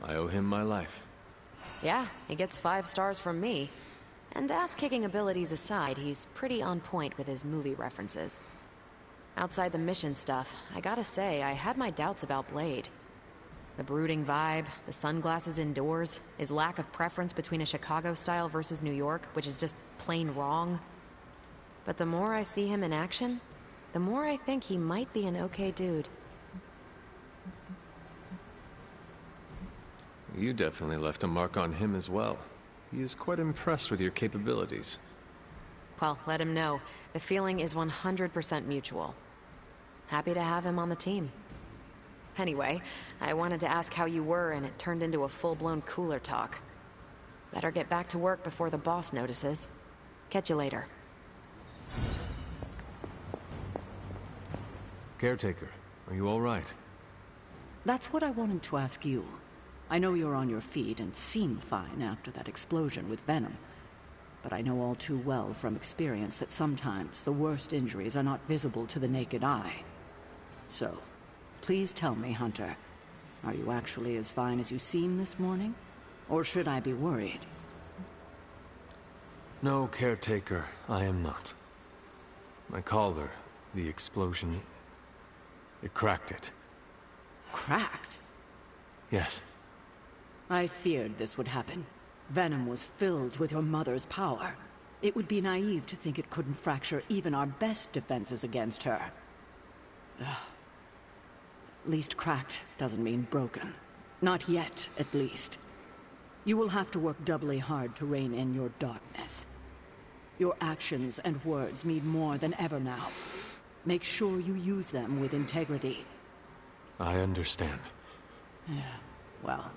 I owe him my life. Yeah, he gets 5 stars from me. And ass-kicking abilities aside, he's pretty on point with his movie references. Outside the mission stuff, I gotta say, I had my doubts about Blade. The brooding vibe, the sunglasses indoors, his lack of preference between a Chicago style versus New York, which is just plain wrong. But the more I see him in action, the more I think he might be an okay dude. You definitely left a mark on him as well. He is quite impressed with your capabilities. Well, let him know. The feeling is 100% mutual. Happy to have him on the team. Anyway, I wanted to ask how you were, and it turned into a full-blown cooler talk. Better get back to work before the boss notices. Catch you later. Caretaker, are you all right? That's what I wanted to ask you. I know you're on your feet and seem fine after that explosion with Venom. But I know all too well from experience that sometimes the worst injuries are not visible to the naked eye. So, please tell me, Hunter, are you actually as fine as you seem this morning? Or should I be worried? No, Caretaker, I am not. My collar, the explosion, it cracked it. Cracked? Yes. I feared this would happen. Venom was filled with your mother's power. It would be naive to think it couldn't fracture even our best defenses against her. Ugh. At least cracked doesn't mean broken. Not yet, at least. You will have to work doubly hard to rein in your darkness. Your actions and words mean more than ever now. Make sure you use them with integrity. I understand. Yeah, well,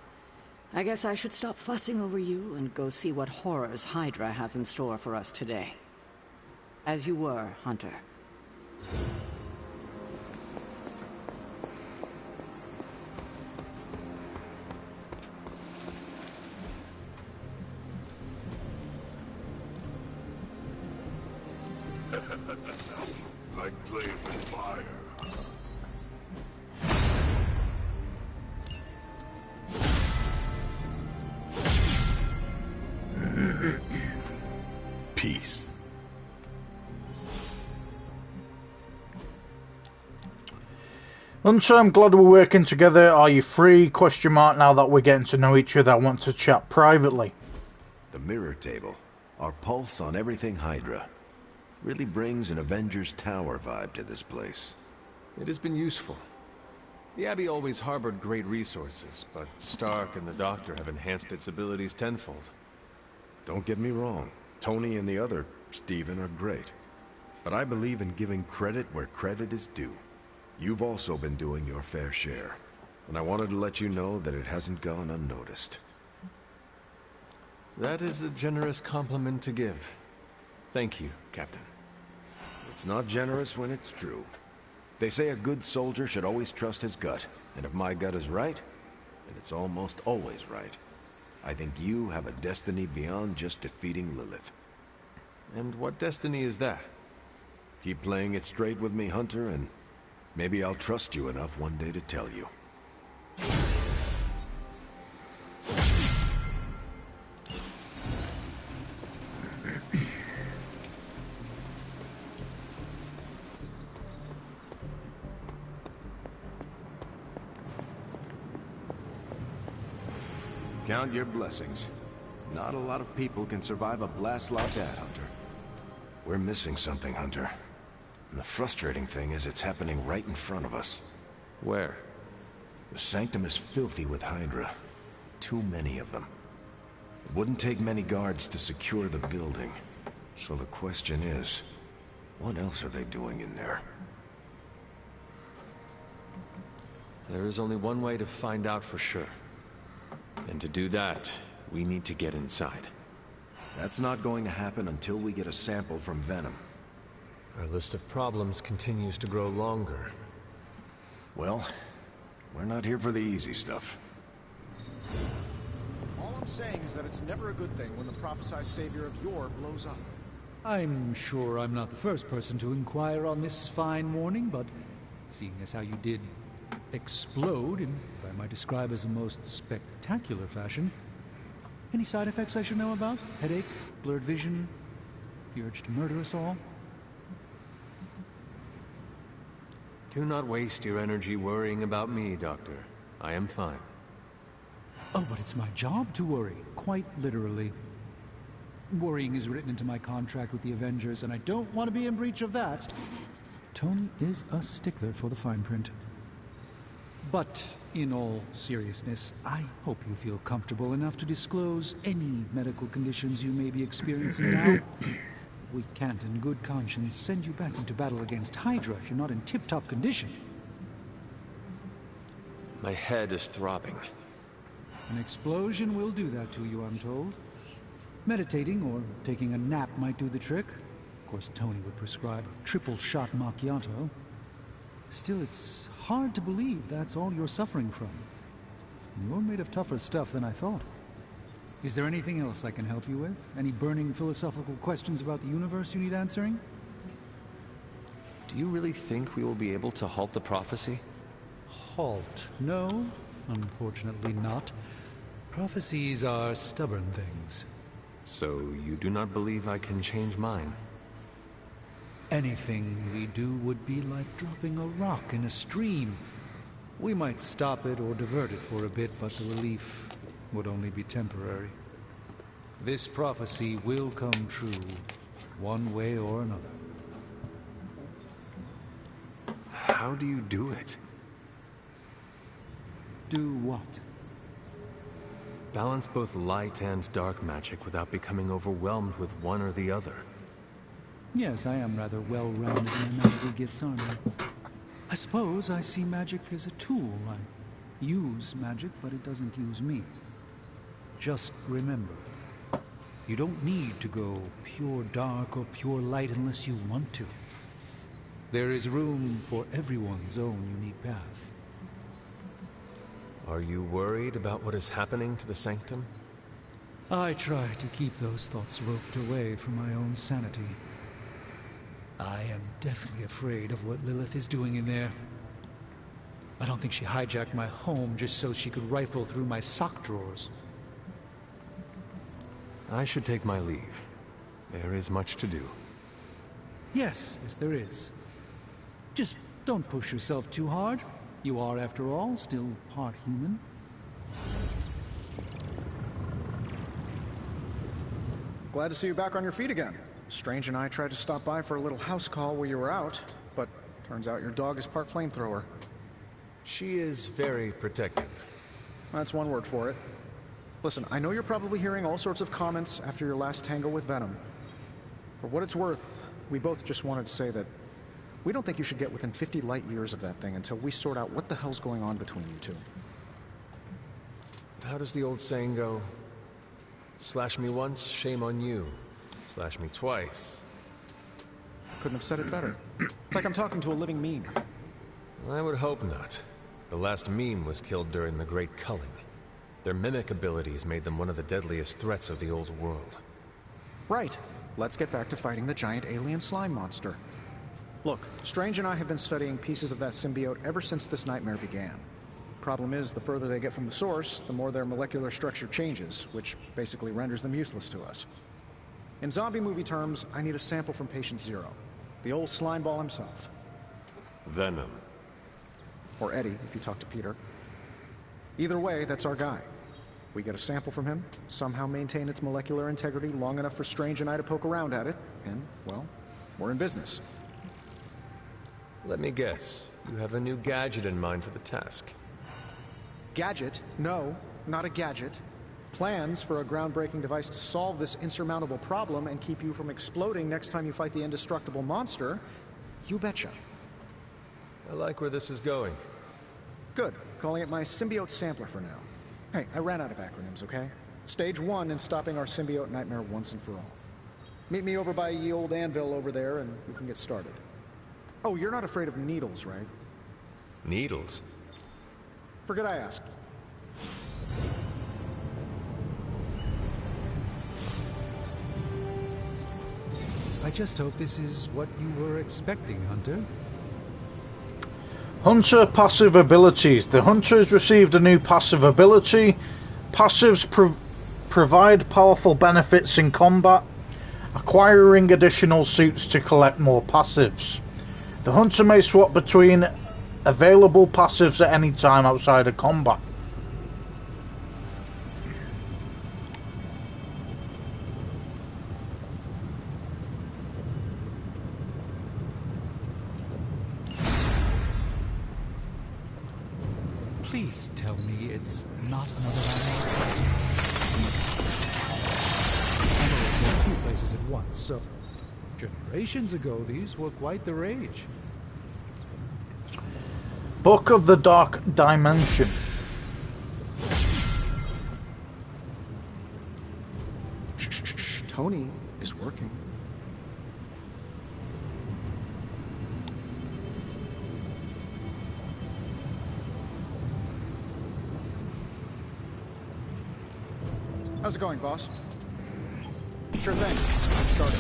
I guess I should stop fussing over you and go see what horrors Hydra has in store for us today. As you were, Hunter. Like playing with fire. Peace. Hunter, I'm glad we're working together. Are you free? Question mark. Now that we're getting to know each other, I want to chat privately. The mirror table. Our pulse on everything Hydra. Really brings an Avengers Tower vibe to this place. It has been useful. The Abbey always harbored great resources, but Stark and the Doctor have enhanced its abilities tenfold. Don't get me wrong. Tony and the other Stephen are great. But I believe in giving credit where credit is due. You've also been doing your fair share. And I wanted to let you know that it hasn't gone unnoticed. That is a generous compliment to give. Thank you, Captain. It's not generous when it's true. They say a good soldier should always trust his gut. And if my gut is right, then it's almost always right. I think you have a destiny beyond just defeating Lilith. And what destiny is that? Keep playing it straight with me, Hunter, and maybe I'll trust you enough one day to tell you. Count your blessings. Not a lot of people can survive a blast like that, Hunter. We're missing something, Hunter. And the frustrating thing is it's happening right in front of us. Where? The Sanctum is filthy with Hydra. Too many of them. It wouldn't take many guards to secure the building. So the question is, what else are they doing in there? There is only one way to find out for sure. And to do that, we need to get inside. That's not going to happen until we get a sample from Venom. Our list of problems continues to grow longer. Well, we're not here for the easy stuff. All I'm saying is that it's never a good thing when the prophesied savior of yore blows up. I'm sure I'm not the first person to inquire on this fine morning, but seeing as how you did explode in might describe as a most spectacular fashion. Any side effects I should know about? Headache? Blurred vision? The urge to murder us all? Do not waste your energy worrying about me, Doctor. I am fine. Oh, but it's my job to worry, quite literally. Worrying is written into my contract with the Avengers, and I don't want to be in breach of that. Tony is a stickler for the fine print. But, in all seriousness, I hope you feel comfortable enough to disclose any medical conditions you may be experiencing now. We can't, in good conscience, send you back into battle against Hydra if you're not in tip-top condition. My head is throbbing. An explosion will do that to you, I'm told. Meditating or taking a nap might do the trick. Of course, Tony would prescribe a triple-shot macchiato. Still, it's hard to believe that's all you're suffering from. You're made of tougher stuff than I thought. Is there anything else I can help you with? Any burning philosophical questions about the universe you need answering? Do you really think we will be able to halt the prophecy? Halt? No, unfortunately not. Prophecies are stubborn things. So you do not believe I can change mine? Anything we do would be like dropping a rock in a stream. We might stop it or divert it for a bit, but the relief would only be temporary. This prophecy will come true, one way or another. How do you do it? Do what? Balance both light and dark magic without becoming overwhelmed with one or the other. Yes, I am rather well-rounded in my magical gifts, aren't I? I suppose I see magic as a tool. I use magic, but it doesn't use me. Just remember, you don't need to go pure dark or pure light unless you want to. There is room for everyone's own unique path. Are you worried about what is happening to the Sanctum? I try to keep those thoughts roped away from my own sanity. I am definitely afraid of what Lilith is doing in there. I don't think she hijacked my home just so she could rifle through my sock drawers. I should take my leave. There is much to do. Yes, there is. Just don't push yourself too hard. You are, after all, still part human. Glad to see you back on your feet again. Strange and I tried to stop by for a little house call while you were out, but turns out your dog is part flamethrower. She is very protective. That's one word for it. Listen, I know you're probably hearing all sorts of comments after your last tango with Venom. For what it's worth, we both just wanted to say that we don't think you should get within 50 light years of that thing until we sort out what the hell's going on between you two. How does the old saying go? Slash me once, shame on you. Slash me twice. Couldn't have said it better. It's like I'm talking to a living meme. I would hope not. The last meme was killed during the Great Culling. Their mimic abilities made them one of the deadliest threats of the old world. Right. Let's get back to fighting the giant alien slime monster. Look, Strange and I have been studying pieces of that symbiote ever since this nightmare began. Problem is, the further they get from the source, the more their molecular structure changes, which basically renders them useless to us. In zombie movie terms, I need a sample from Patient Zero. The old slime ball himself. Venom. Or Eddie, if you talk to Peter. Either way, that's our guy. We get a sample from him, somehow maintain its molecular integrity long enough for Strange and I to poke around at it, and, well, we're in business. Let me guess. You have a new gadget in mind for the task. Gadget? No, not a gadget. Plans for a groundbreaking device to solve this insurmountable problem and keep you from exploding next time you fight the indestructible monster? You betcha. I like where this is going. Good. Calling it my symbiote sampler for now. Hey, I ran out of acronyms, okay? Stage 1 in stopping our symbiote nightmare once and for all. Meet me over by ye old anvil over there and we can get started. Oh, you're not afraid of needles, right? Needles? Forget I asked. I just hope this is what you were expecting, Hunter. Hunter passive abilities. The hunter has received a new passive ability. Passives provide powerful benefits in combat, acquiring additional suits to collect more passives. The hunter may swap between available passives at any time outside of combat. Please tell me it's not another animal. I know it's in 2 places at once, so... Generations ago, these were quite the rage. Book of the Dark Dimension. Shh. Tony is working. How's it going, boss? Sure thing. Let's start it.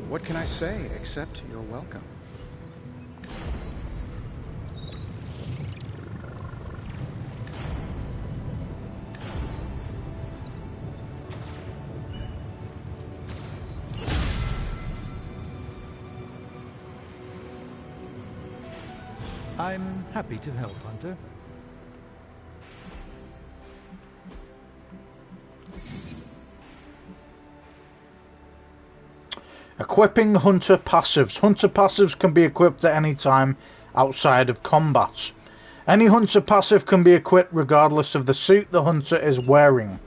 What can I say except you're welcome? I'm happy to help, Hunter. Equipping hunter passives. Hunter passives can be equipped at any time outside of combat. Any hunter passive can be equipped regardless of the suit the hunter is wearing.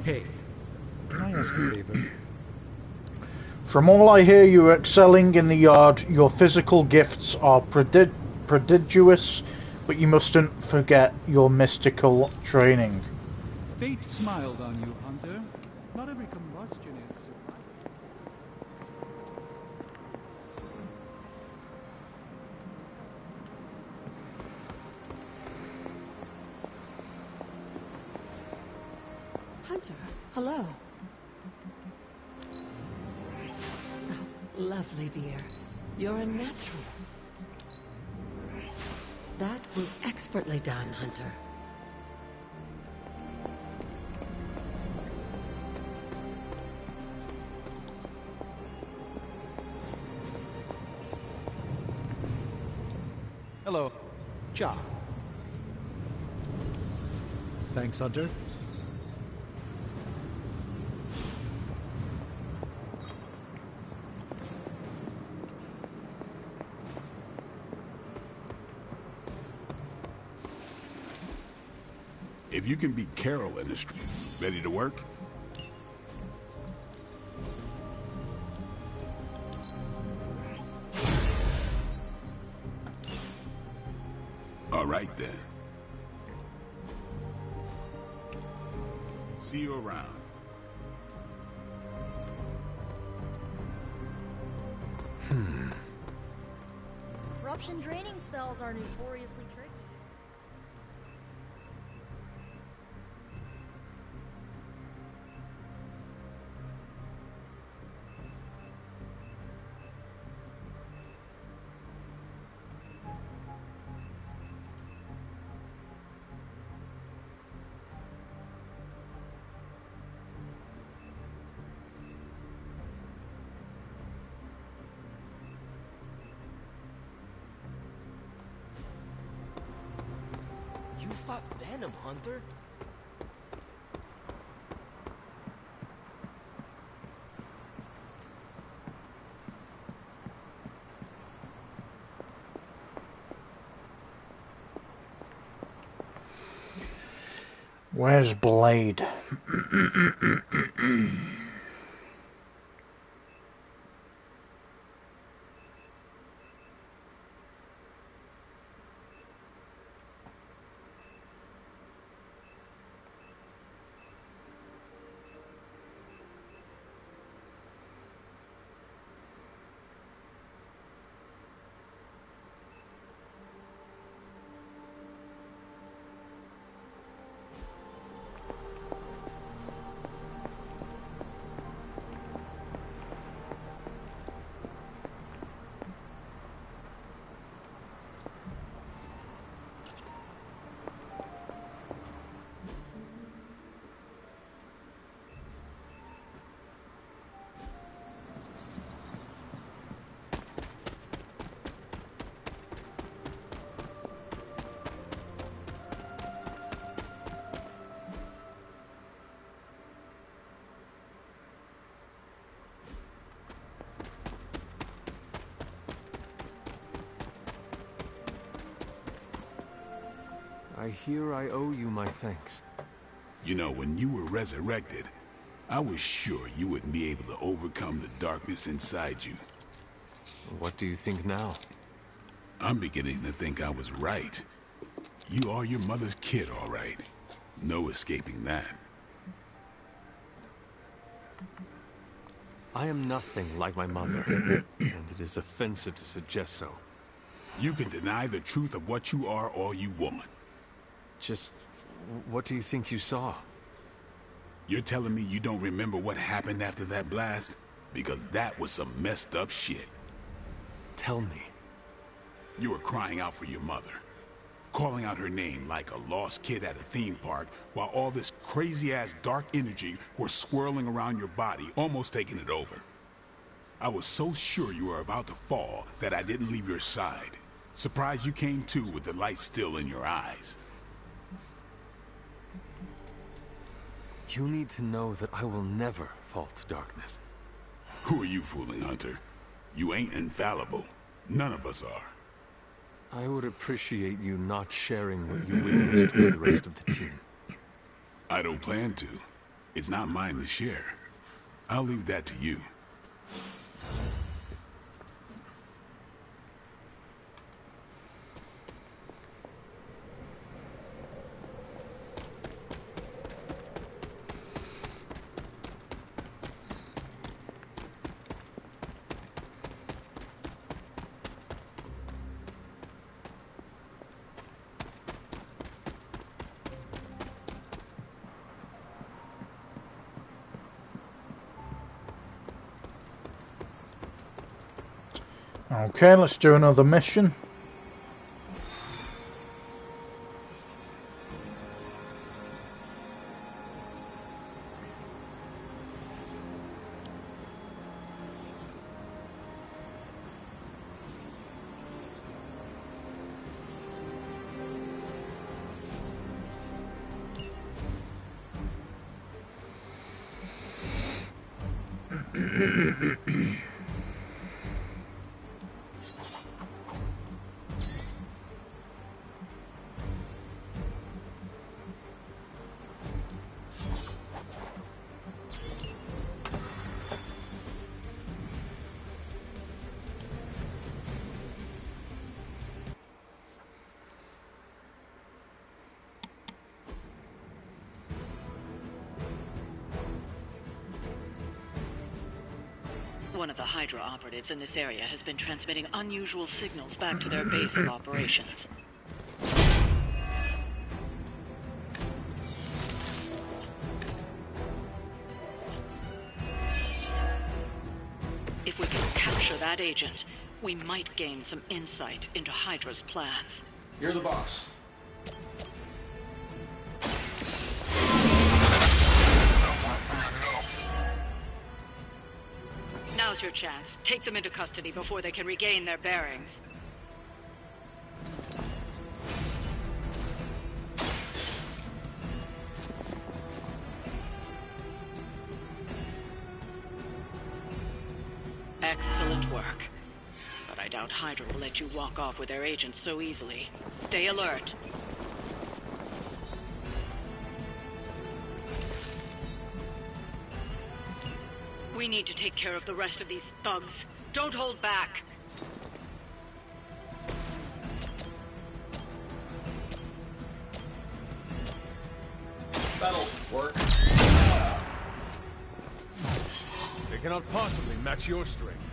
Hey, can I ask a favor? From all I hear, you are excelling in the yard. Your physical gifts are prodigious, but you mustn't forget your mystical training. Fate smiled on you, Hunter. Not every combustion is survivable. Hunter, hello. Oh, lovely, dear. You're a natural. That was expertly done, Hunter. Hello. Cha. Thanks, Hunter. If you can beat Carol in the street, ready to work? All right, then. See you around. Corruption draining spells are notoriously tricky. You fought Venom, Hunter? Where's Blade? I hear I owe you my thanks. You know, when you were resurrected, I was sure you wouldn't be able to overcome the darkness inside you. What do you think now? I'm beginning to think I was right. You are your mother's kid, all right. No escaping that. I am nothing like my mother, and it is offensive to suggest so. You can deny the truth of what you are all you want. Just, what do you think you saw? You're telling me you don't remember what happened after that blast? Because that was some messed up shit. Tell me. You were crying out for your mother. Calling out her name like a lost kid at a theme park, while all this crazy-ass dark energy was swirling around your body, almost taking it over. I was so sure you were about to fall that I didn't leave your side. Surprised you came to with the light still in your eyes. You need to know that I will never fall to darkness. Who are you fooling, Hunter? You ain't infallible. None of us are. I would appreciate you not sharing what you witnessed with the rest of the team. I don't plan to. It's not mine to share. I'll leave that to you. Okay, let's do another mission. One of the Hydra operatives in this area has been transmitting unusual signals back to their base of operations. If we can capture that agent, we might gain some insight into Hydra's plans. You're the boss. Now's your chance. Take them into custody before they can regain their bearings. Excellent work. But I doubt Hydra will let you walk off with their agents so easily. Stay alert. We need to take care of the rest of these thugs. Don't hold back. That'll work. They cannot possibly match your strength.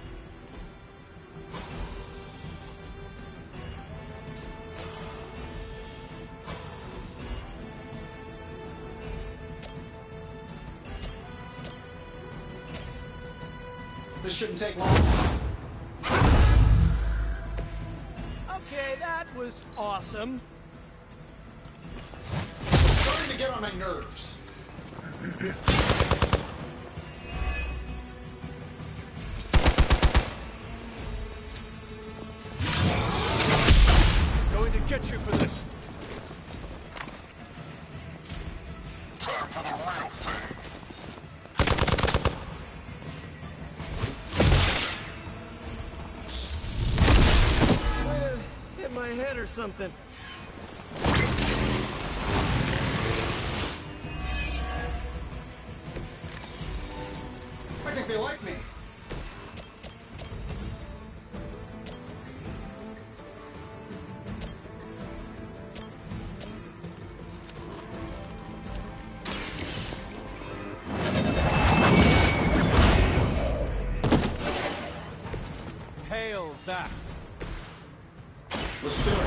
This shouldn't take long. Okay, that was awesome. Starting to get on my nerves. Going to get you for this. Time for the real thing. Hit my head or something. I think they like me. Hail that. Let's do it.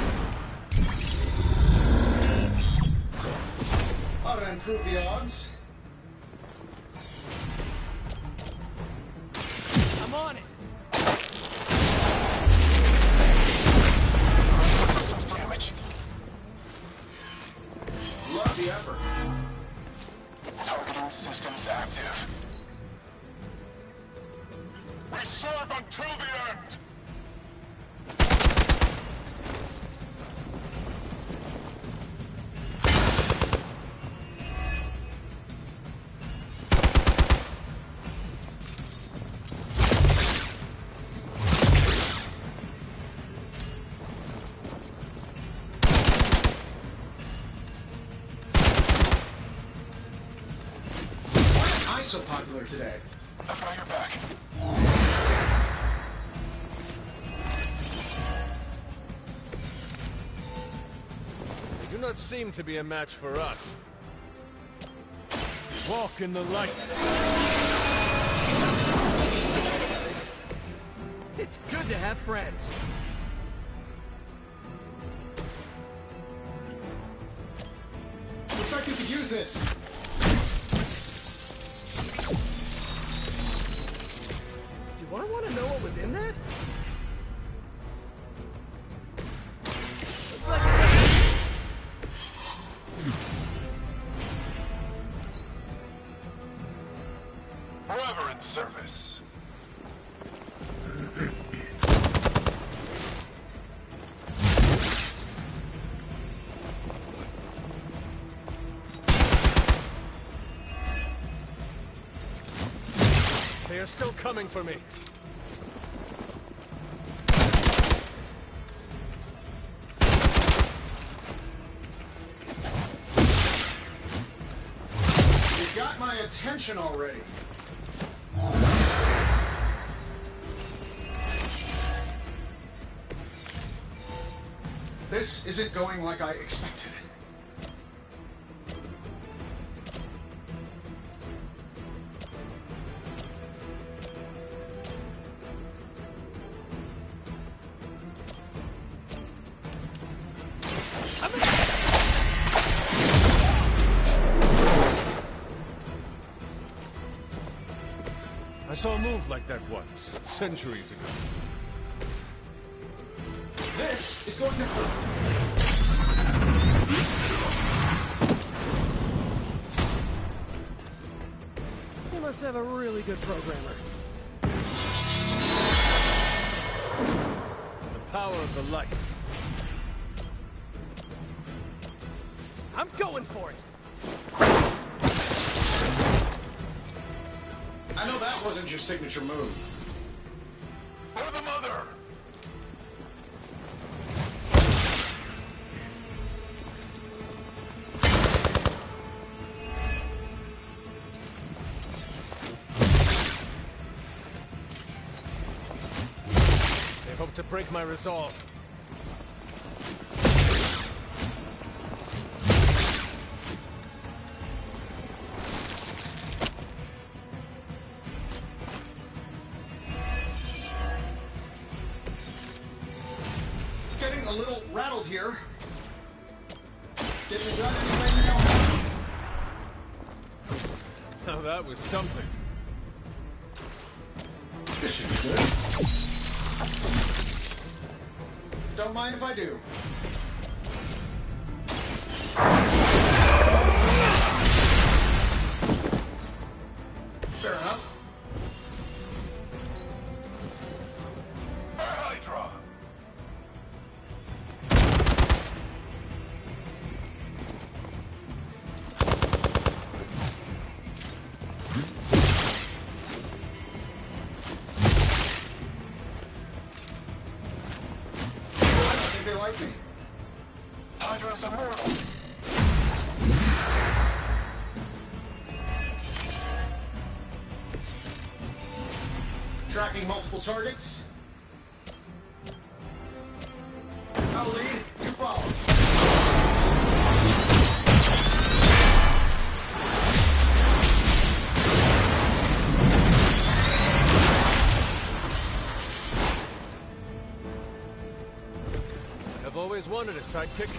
How to improve the odds? I'm on it. Systems damage. Love the effort. Targeting systems active. We serve until the end! Why am I so popular today? I've got your back. They do not seem to be a match for us. Walk in the light. It's good to have friends. Looks like you could use this. Do I want to know what was in that? Looks like Forever in service. They are still coming for me. You got my attention already. This isn't going like I expected. I saw a move like that once, centuries ago. This is going to hurt. You must have a really good programmer. The power of the light. I'm going for it. I know that wasn't your signature move. For the mother! They hope to break my resolve. Getting a little rattled here. Getting it done anyway you know how. Now that was something. This should be good. Don't mind if I do. Fair enough. Hydra! I don't think they like me. Hydra's immortal! Tracking multiple targets. I'll lead, you follow. I've always wanted a sidekick.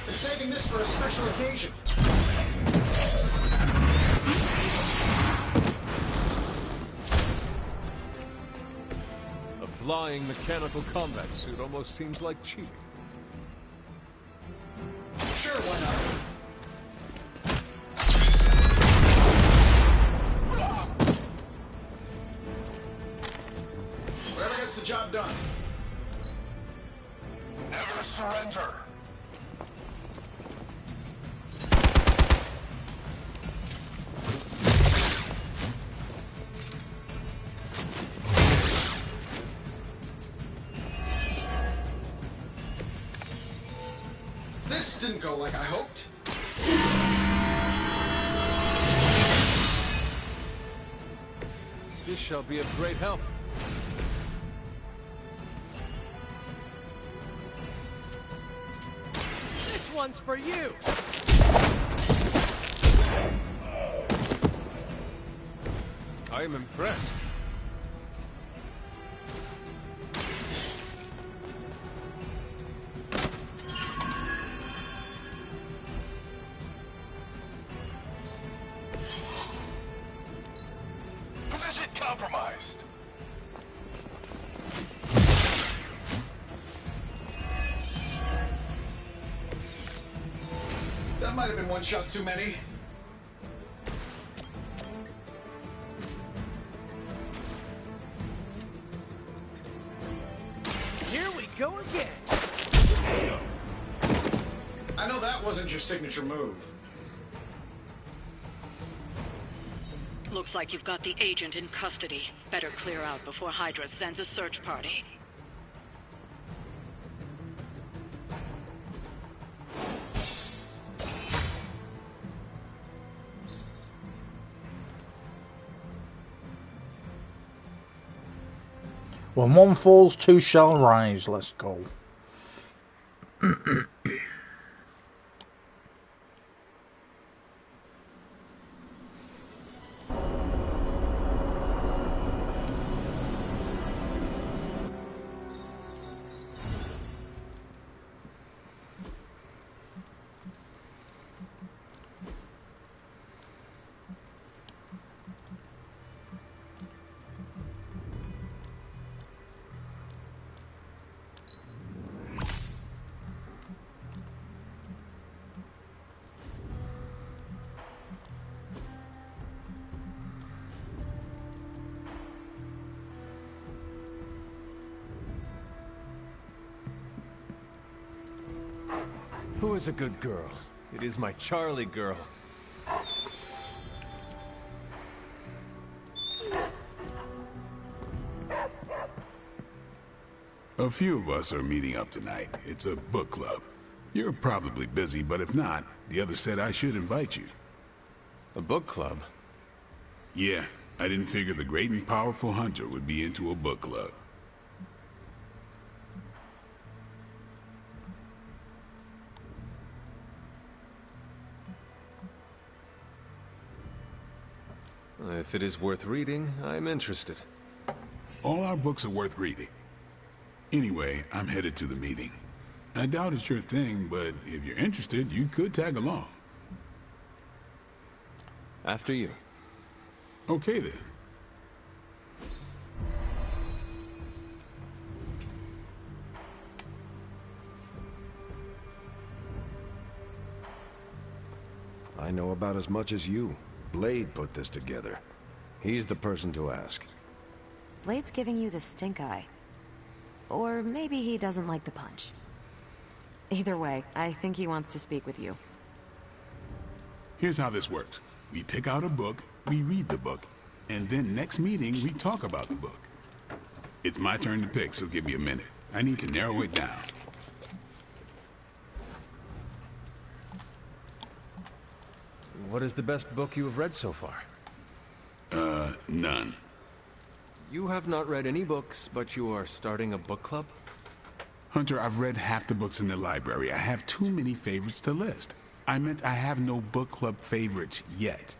They're saving this for a special occasion. A flying mechanical combat suit almost seems like cheating. Sure, why not? Whatever gets the job done. Never surrender! This didn't go like I hoped. This shall be of great help. This one's for you. I am impressed. Position compromised! That might have been one shot too many. Here we go again. I know that wasn't your signature move. Looks like you've got the agent in custody. Better clear out before Hydra sends a search party. When one falls, two shall rise. Let's go. Who is a good girl? It is my Charlie girl. A few of us are meeting up tonight. It's a book club. You're probably busy, but if not, the others said I should invite you. A book club? Yeah, I didn't figure the great and powerful Hunter would be into a book club. If it is worth reading, I'm interested. All our books are worth reading. Anyway, I'm headed to the meeting. I doubt it's your thing, but if you're interested, you could tag along. After you. Okay, then. I know about as much as you. Blade put this together. He's the person to ask. Blade's giving you the stink eye. Or maybe he doesn't like the punch. Either way, I think he wants to speak with you. Here's how this works. We pick out a book, we read the book, and then next meeting, we talk about the book. It's my turn to pick, so give me a minute. I need to narrow it down. What is the best book you have read so far? None. You have not read any books, but you are starting a book club? Hunter, I've read half the books in the library. I have too many favorites to list. I meant I have no book club favorites yet.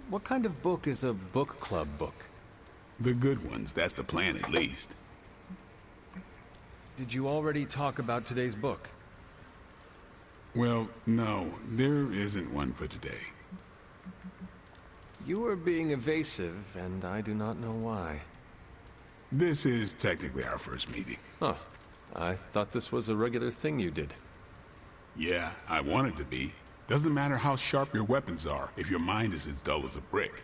What kind of book is a book club book? The good ones, that's the plan at least. Did you already talk about today's book? Well, no, there isn't one for today. You are being evasive, and I do not know why. This is technically our first meeting. Huh. I thought this was a regular thing you did. Yeah, I want it to be. Doesn't matter how sharp your weapons are if your mind is as dull as a brick.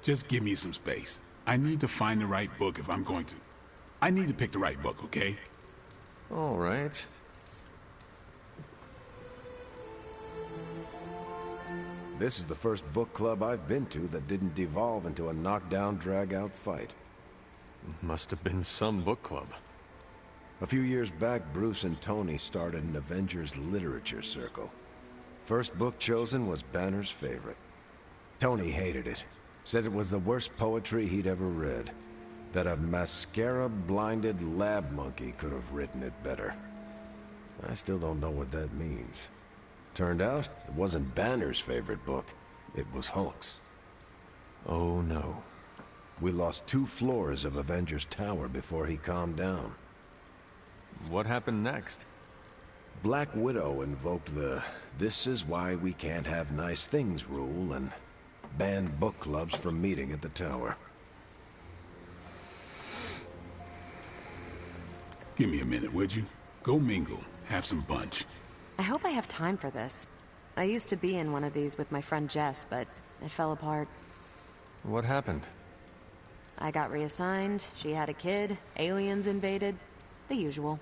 Just give me some space. I need to find the right book if I'm going to. I need to pick the right book, okay? All right. This is the first book club I've been to that didn't devolve into a knockdown, drag-out fight. Must have been some book club. A few years back, Bruce and Tony started an Avengers literature circle. First book chosen was Banner's favorite. Tony hated it. Said it was the worst poetry he'd ever read. That a mascara-blinded lab monkey could have written it better. I still don't know what that means. Turned out, it wasn't Banner's favorite book. It was Hulk's. Oh no. We lost 2 floors of Avengers Tower before he calmed down. What happened next? Black Widow invoked the "this is why we can't have nice things" rule and banned book clubs from meeting at the tower. Give me a minute, would you? Go mingle, have some punch. I hope I have time for this. I used to be in one of these with my friend Jess, but it fell apart. What happened? I got reassigned, she had a kid, aliens invaded, the usual.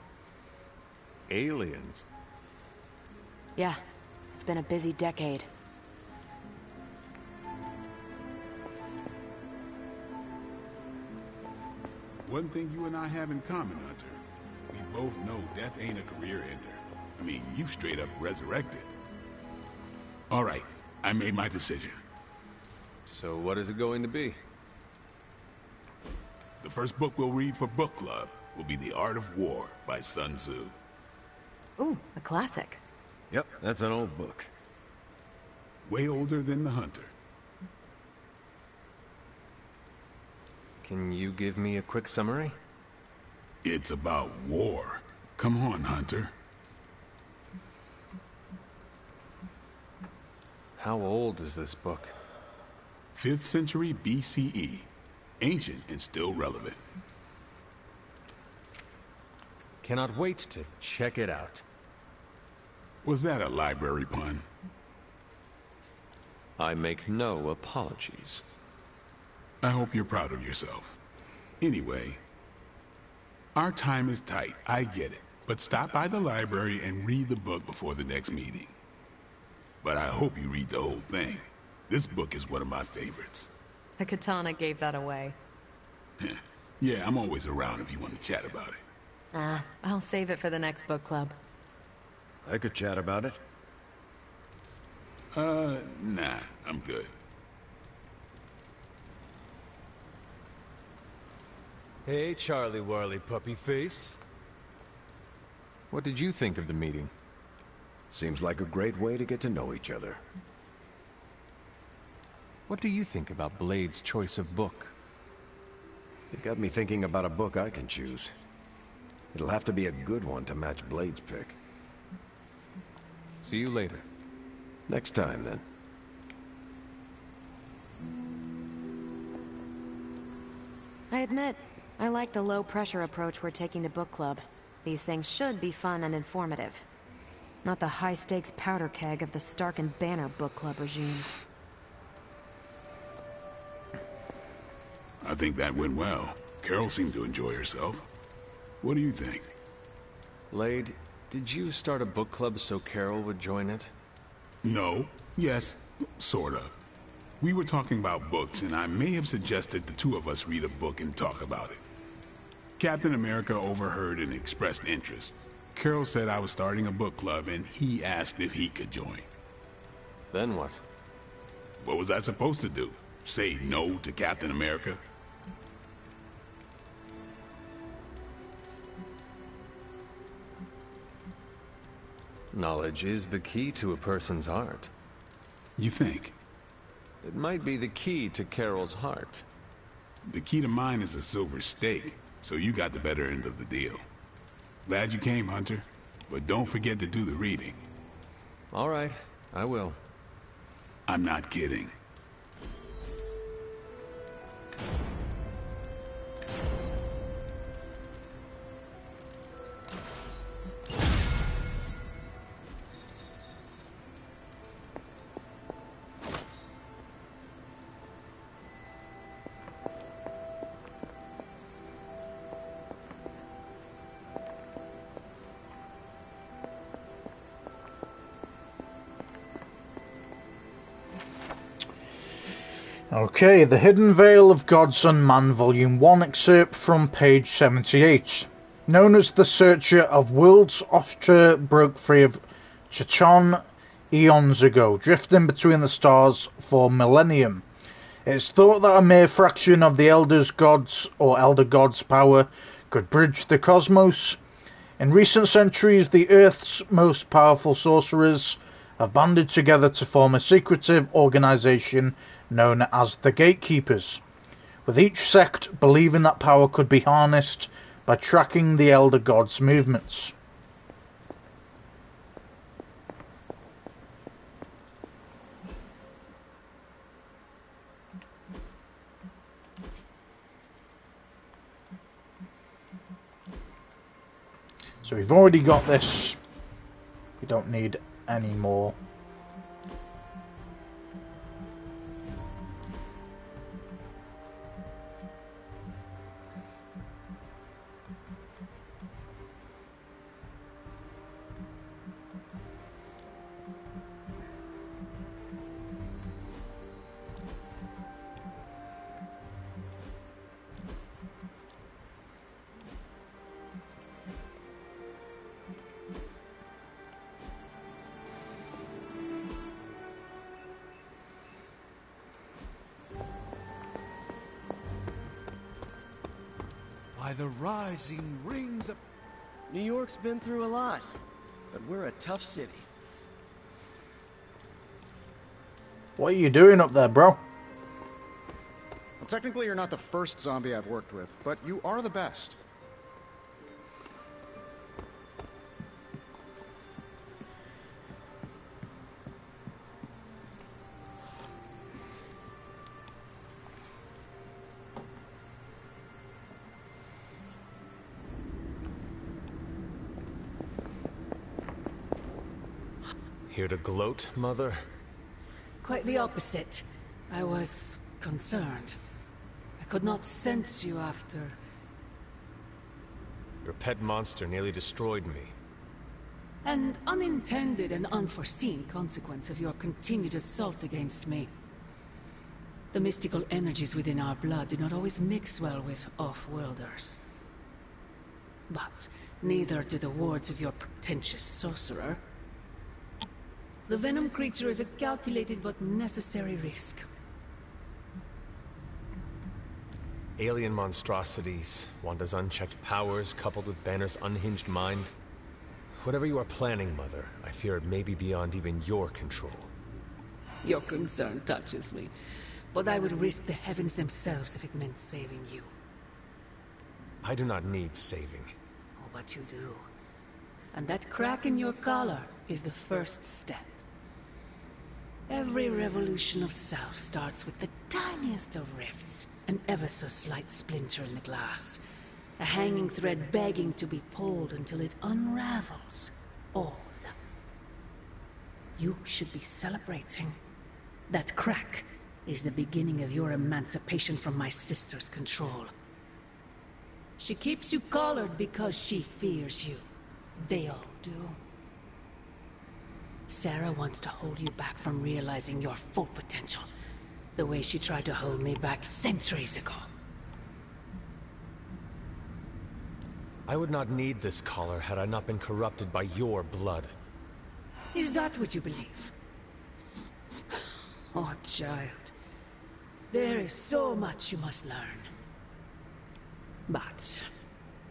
Aliens? Yeah, it's been a busy decade. One thing you and I have in common, Hunter. We both know death ain't a career ender. I mean, you straight up resurrected. All right, I made my decision. So what is it going to be? The first book we'll read for book club will be The Art of War by Sun Tzu. Ooh, a classic. Yep, that's an old book. Way older than the Hunter. Can you give me a quick summary? It's about war. Come on, Hunter. How old is this book? 5th century BCE. Ancient and still relevant. Cannot wait to check it out. Was that a library pun? I make no apologies. I hope you're proud of yourself. Anyway, our time is tight, I get it. But stop by the library and read the book before the next meeting. But I hope you read the whole thing. This book is one of my favorites. The katana gave that away. Yeah, I'm always around if you want to chat about it. I'll save it for the next book club. I could chat about it. Nah, I'm good. Hey, Charlie Warley Puppy Face. What did you think of the meeting? Seems like a great way to get to know each other. What do you think about Blade's choice of book? It got me thinking about a book I can choose. It'll have to be a good one to match Blade's pick. See you later. Next time, then. I admit, I like the low-pressure approach we're taking to book club. These things should be fun and informative. Not the high-stakes powder keg of the Stark and Banner book club regime. I think that went well. Carol seemed to enjoy herself. What do you think? Blade, did you start a book club so Carol would join it? No. Yes. Sort of. We were talking about books, and I may have suggested the two of us read a book and talk about it. Captain America overheard and expressed interest. Carol said I was starting a book club, and he asked if he could join. Then what? What was I supposed to do? Say no to Captain America? Knowledge is the key to a person's heart. You think? It might be the key to Carol's heart. The key to mine is a silver stake, so you got the better end of the deal. Glad you came, Hunter, but don't forget to do the reading. All right, I will. I'm not kidding. Okay, The Hidden Veil of Gods and Man, Volume 1, excerpt from page 78. Known as the Searcher of Worlds, Ostra broke free of Chachon eons ago, drifting between the stars for millennium. It's thought that a mere fraction of the Elder Gods' power could bridge the cosmos. In recent centuries, the Earth's most powerful sorcerers have banded together to form a secretive organization known as the Gatekeepers, with each sect believing that power could be harnessed by tracking the Elder Gods' movements. So we've already got this. We don't need any more. By the rising rings of... New York's been through a lot, but we're a tough city. What are you doing up there, bro? Well, technically you're not the first zombie I've worked with, but you are the best. Here to gloat, Mother? Quite the opposite. I was concerned. I could not sense you after. Your pet monster nearly destroyed me. An unintended and unforeseen consequence of your continued assault against me. The mystical energies within our blood do not always mix well with off-worlders. But neither do the wards of your pretentious sorcerer. The venom creature is a calculated but necessary risk. Alien monstrosities, Wanda's unchecked powers coupled with Banner's unhinged mind. Whatever you are planning, Mother, I fear it may be beyond even your control. Your concern touches me, but I would risk the heavens themselves if it meant saving you. I do not need saving. Oh, but you do. And that crack in your collar is the first step. Every revolution of self starts with the tiniest of rifts, an ever so slight splinter in the glass, a hanging thread begging to be pulled until it unravels all. You should be celebrating. That crack is the beginning of your emancipation from my sister's control. She keeps you collared because she fears you. They all do. Sarah wants to hold you back from realizing your full potential, the way she tried to hold me back centuries ago. I would not need this collar had I not been corrupted by your blood. Is that what you believe? Oh, child. There is so much you must learn. But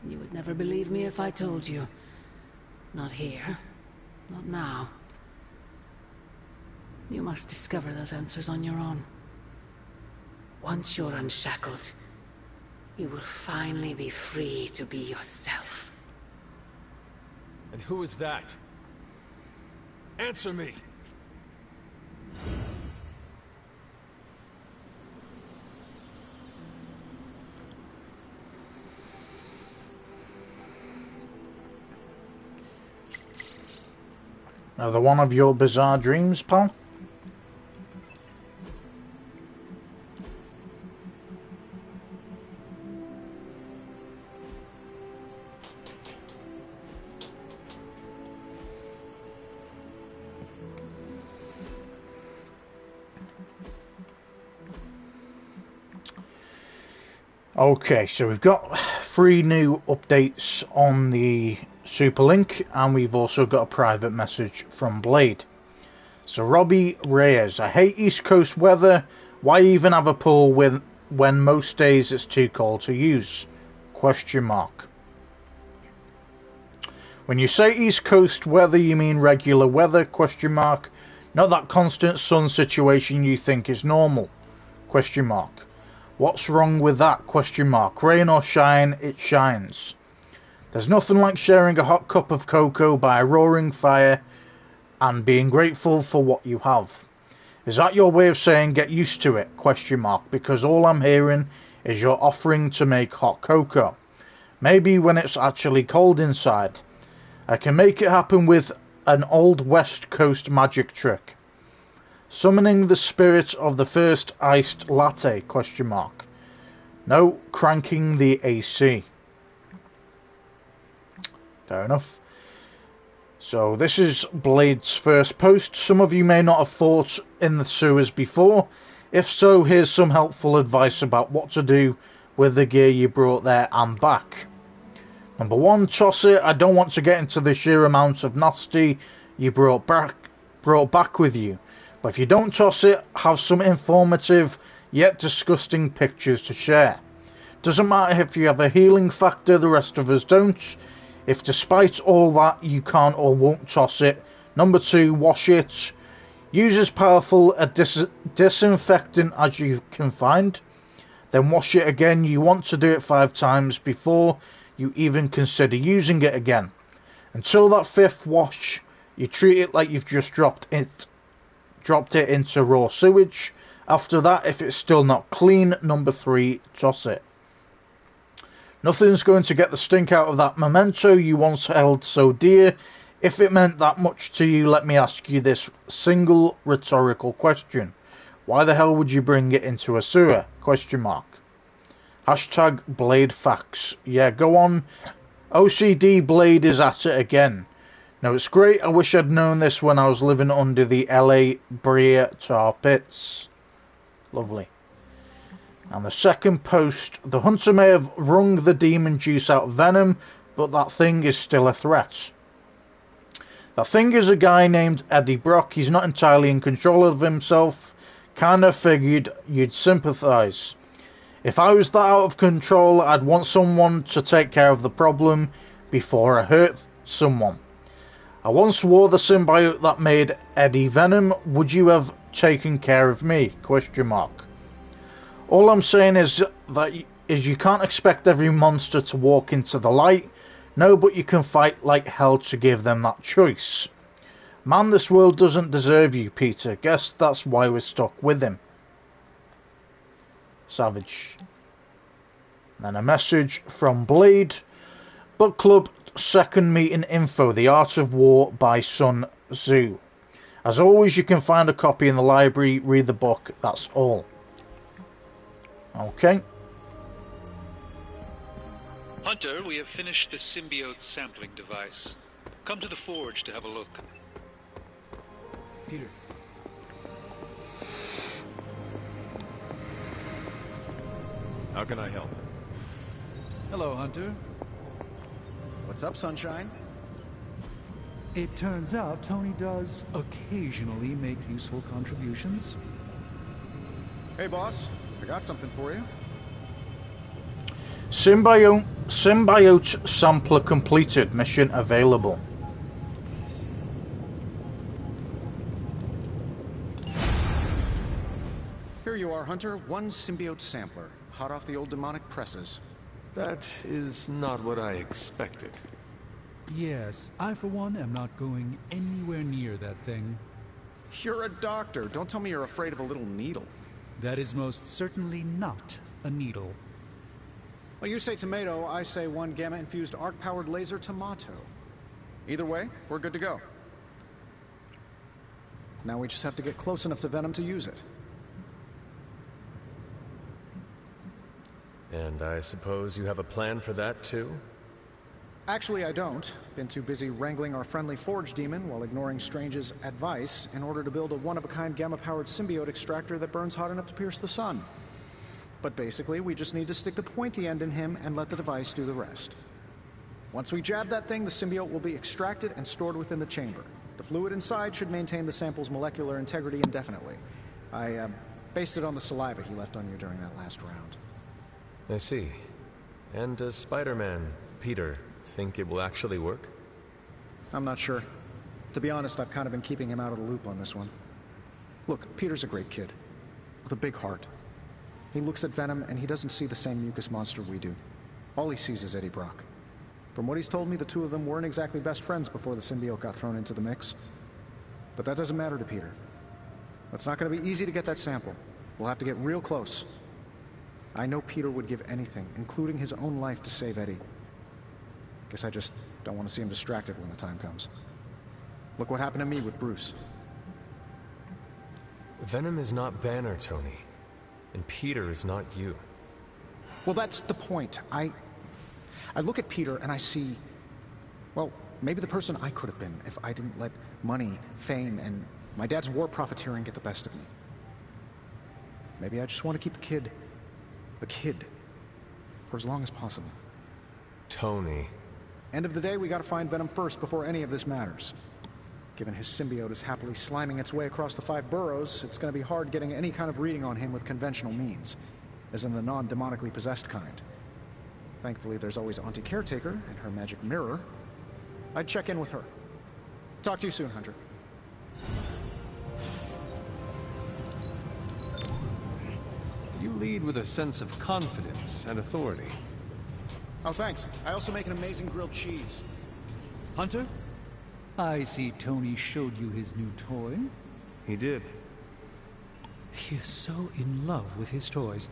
you would never believe me if I told you. Not here. Not now. You must discover those answers on your own. Once you're unshackled, you will finally be free to be yourself. And who is that? Answer me! Another one of your bizarre dreams, pal? Okay, so we've got 3 new updates on the Superlink, and we've also got a private message from Blade. So Robbie Reyes, I hate East Coast weather. Why even have a pool when most days it's too cold to use? Question mark. When you say East Coast weather, you mean regular weather? Question mark. Not that constant sun situation you think is normal? Question mark. What's wrong with that? Question mark. Rain or shine, it shines. There's nothing like sharing a hot cup of cocoa by a roaring fire and being grateful for what you have. Is that your way of saying get used to it? Question mark. Because all I'm hearing is you're offering to make hot cocoa. Maybe when it's actually cold inside. I can make it happen with an old West Coast magic trick. Summoning the spirit of the first iced latte? Question mark. No, cranking the AC. Fair enough. So this is Blade's first post. Some of you may not have fought in the sewers before. If so, here's some helpful advice about what to do with the gear you brought there and back. Number 1, toss it. I don't want to get into the sheer amount of nasty you brought back with you. But if you don't toss it, have some informative yet disgusting pictures to share. Doesn't matter if you have a healing factor, the rest of us don't. If despite all that you can't or won't toss it. Number 2, wash it. Use as powerful a disinfectant as you can find. Then wash it again. You want to do it 5 times before you even consider using it again. Until that 5th wash, you treat it like you've just dropped it into raw sewage. After that, if it's still not clean, number 3, toss it. Nothing's going to get the stink out of that memento you once held so dear. If it meant that much to you, let me ask you this single rhetorical question. Why the hell would you bring it into a sewer? Question mark. Hashtag Blade Facts. Yeah, go on. OCD Blade is at it again. No, it's great. I wish I'd known this when I was living under the LA Brea tar pits. Lovely. And the second post, the hunter may have wrung the demon juice out of Venom, but that thing is still a threat. That thing is a guy named Eddie Brock. He's not entirely in control of himself. Kinda figured you'd sympathize. If I was that out of control, I'd want someone to take care of the problem before I hurt someone. I once wore the symbiote that made Eddie Venom. Would you have taken care of me? Question mark. All I'm saying is you can't expect every monster to walk into the light. No, but you can fight like hell to give them that choice. Man, this world doesn't deserve you, Peter. Guess that's why we're stuck with him. Savage. Then a message from Blade. Book Club second meeting info. The Art of War by Sun Tzu. As always, you can find a copy in the library. Read the book. That's all. Okay. Hunter, we have finished the symbiote sampling device. Come to the forge to have a look. Peter. How can I help? Hello, Hunter. What's up, Sunshine? It turns out Tony does occasionally make useful contributions. Hey, boss. I got something for you. Symbiote sampler completed. Mission available. Here you are, Hunter. One symbiote sampler. Hot off the old demonic presses. That is not what I expected. Yes, I for one am not going anywhere near that thing. You're a doctor. Don't tell me you're afraid of a little needle. That is most certainly not a needle. Well, you say tomato, I say one gamma-infused arc-powered laser tomato. Either way, we're good to go. Now we just have to get close enough to Venom to use it. And I suppose you have a plan for that, too? Actually, I don't. Been too busy wrangling our friendly Forge demon while ignoring Strange's advice in order to build a one-of-a-kind gamma-powered symbiote extractor that burns hot enough to pierce the sun. But basically, we just need to stick the pointy end in him and let the device do the rest. Once we jab that thing, the symbiote will be extracted and stored within the chamber. The fluid inside should maintain the sample's molecular integrity indefinitely. I based it on the saliva he left on you during that last round. I see. And does Spider-Man, Peter, think it will actually work? I'm not sure. To be honest, I've kind of been keeping him out of the loop on this one. Look, Peter's a great kid. With a big heart. He looks at Venom and he doesn't see the same mucus monster we do. All he sees is Eddie Brock. From what he's told me, the two of them weren't exactly best friends before the symbiote got thrown into the mix. But that doesn't matter to Peter. It's not going to be easy to get that sample. We'll have to get real close. I know Peter would give anything, including his own life, to save Eddie. Guess I just don't want to see him distracted when the time comes. Look what happened to me with Bruce. Venom is not Banner, Tony. And Peter is not you. Well, that's the point. I look at Peter and I see, well, maybe the person I could have been if I didn't let money, fame, and my dad's war profiteering get the best of me. Maybe I just want to keep the kid a kid for as long as possible. Tony. End of the day, we gotta find Venom first before any of this matters. Given his symbiote is happily sliming its way across the 5 boroughs, it's gonna be hard getting any kind of reading on him with conventional means, as in the non-demonically possessed kind. Thankfully, there's always Auntie Caretaker and her magic mirror. I'd check in with her. Talk to you soon, Hunter. You lead with a sense of confidence and authority. Oh, thanks. I also make an amazing grilled cheese. Hunter? I see Tony showed you his new toy. He did. He is so in love with his toys.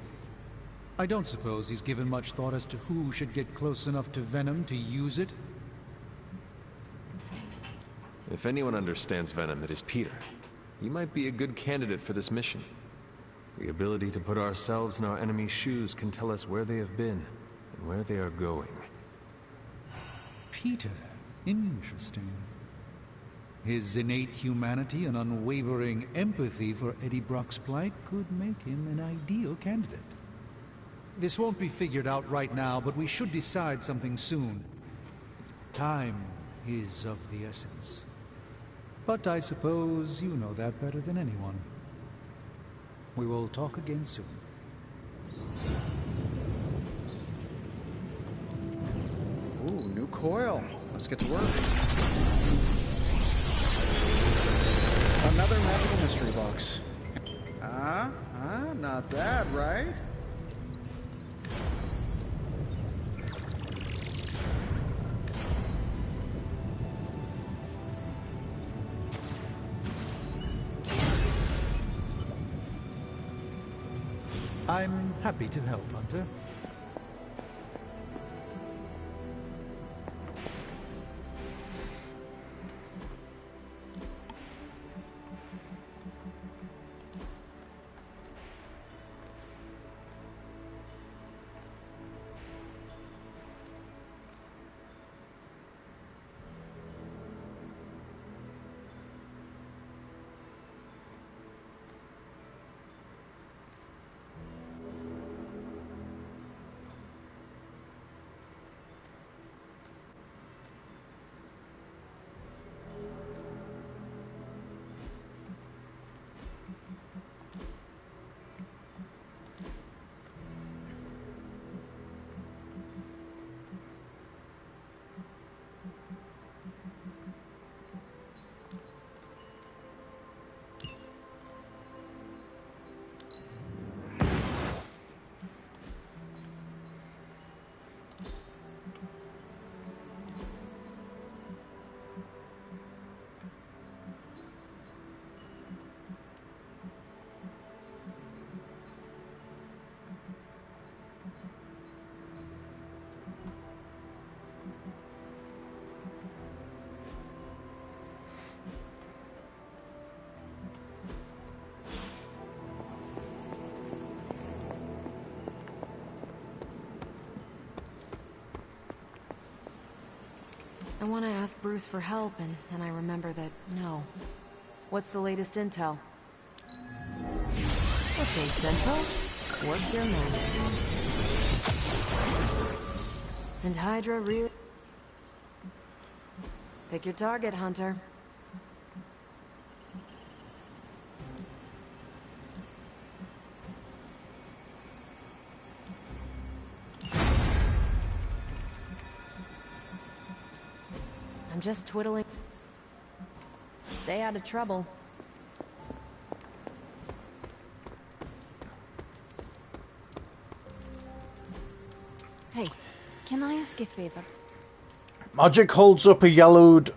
I don't suppose he's given much thought as to who should get close enough to Venom to use it. If anyone understands Venom, it is Peter. He might be a good candidate for this mission. The ability to put ourselves in our enemy's shoes can tell us where they have been and where they are going. Peter. Interesting. His innate humanity and unwavering empathy for Eddie Brock's plight could make him an ideal candidate. This won't be figured out right now, but we should decide something soon. Time is of the essence. But I suppose you know that better than anyone. We will talk again soon. Ooh, new coil. Let's get to work. Another magical mystery box. Not bad, right? I'm happy to help, Hunter. I want to ask Bruce for help, and then I remember that, no. What's the latest intel? Okay, Central, work your magic. And Hydra really... Pick your target, Hunter. I'm just twiddling. Stay out of trouble. Hey, can I ask a favor? Magic holds up a yellowed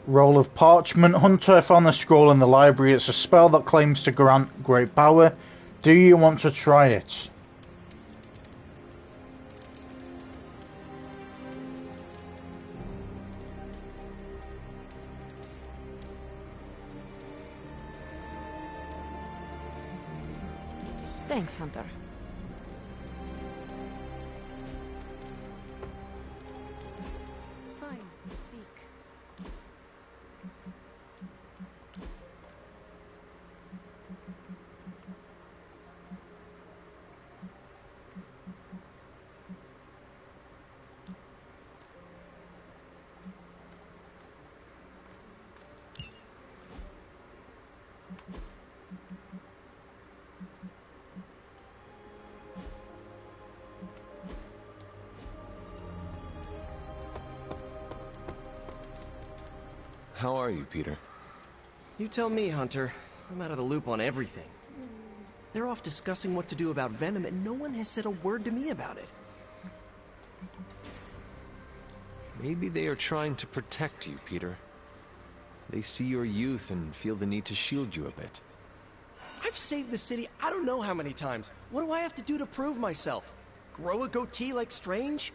roll of parchment. Hunter found the scroll in the library. It's a spell that claims to grant great power. Do you want to try it? Thanks, Hunter. Fine, speak. How are you, Peter? You tell me, Hunter. I'm out of the loop on everything. They're off discussing what to do about Venom, and no one has said a word to me about it. Maybe they are trying to protect you, Peter. They see your youth and feel the need to shield you a bit. I've saved the city I don't know how many times. What do I have to do to prove myself? Grow a goatee like Strange?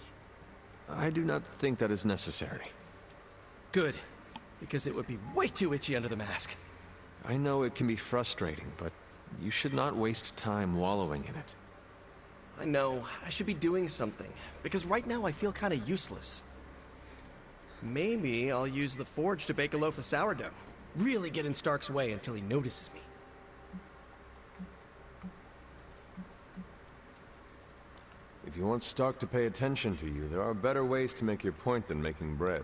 I do not think that is necessary. Good, because it would be way too itchy under the mask. I know it can be frustrating, but you should not waste time wallowing in it. I know, I should be doing something, because right now I feel kind of useless. Maybe I'll use the forge to bake a loaf of sourdough. Really get in Stark's way until he notices me. If you want Stark to pay attention to you, there are better ways to make your point than making bread.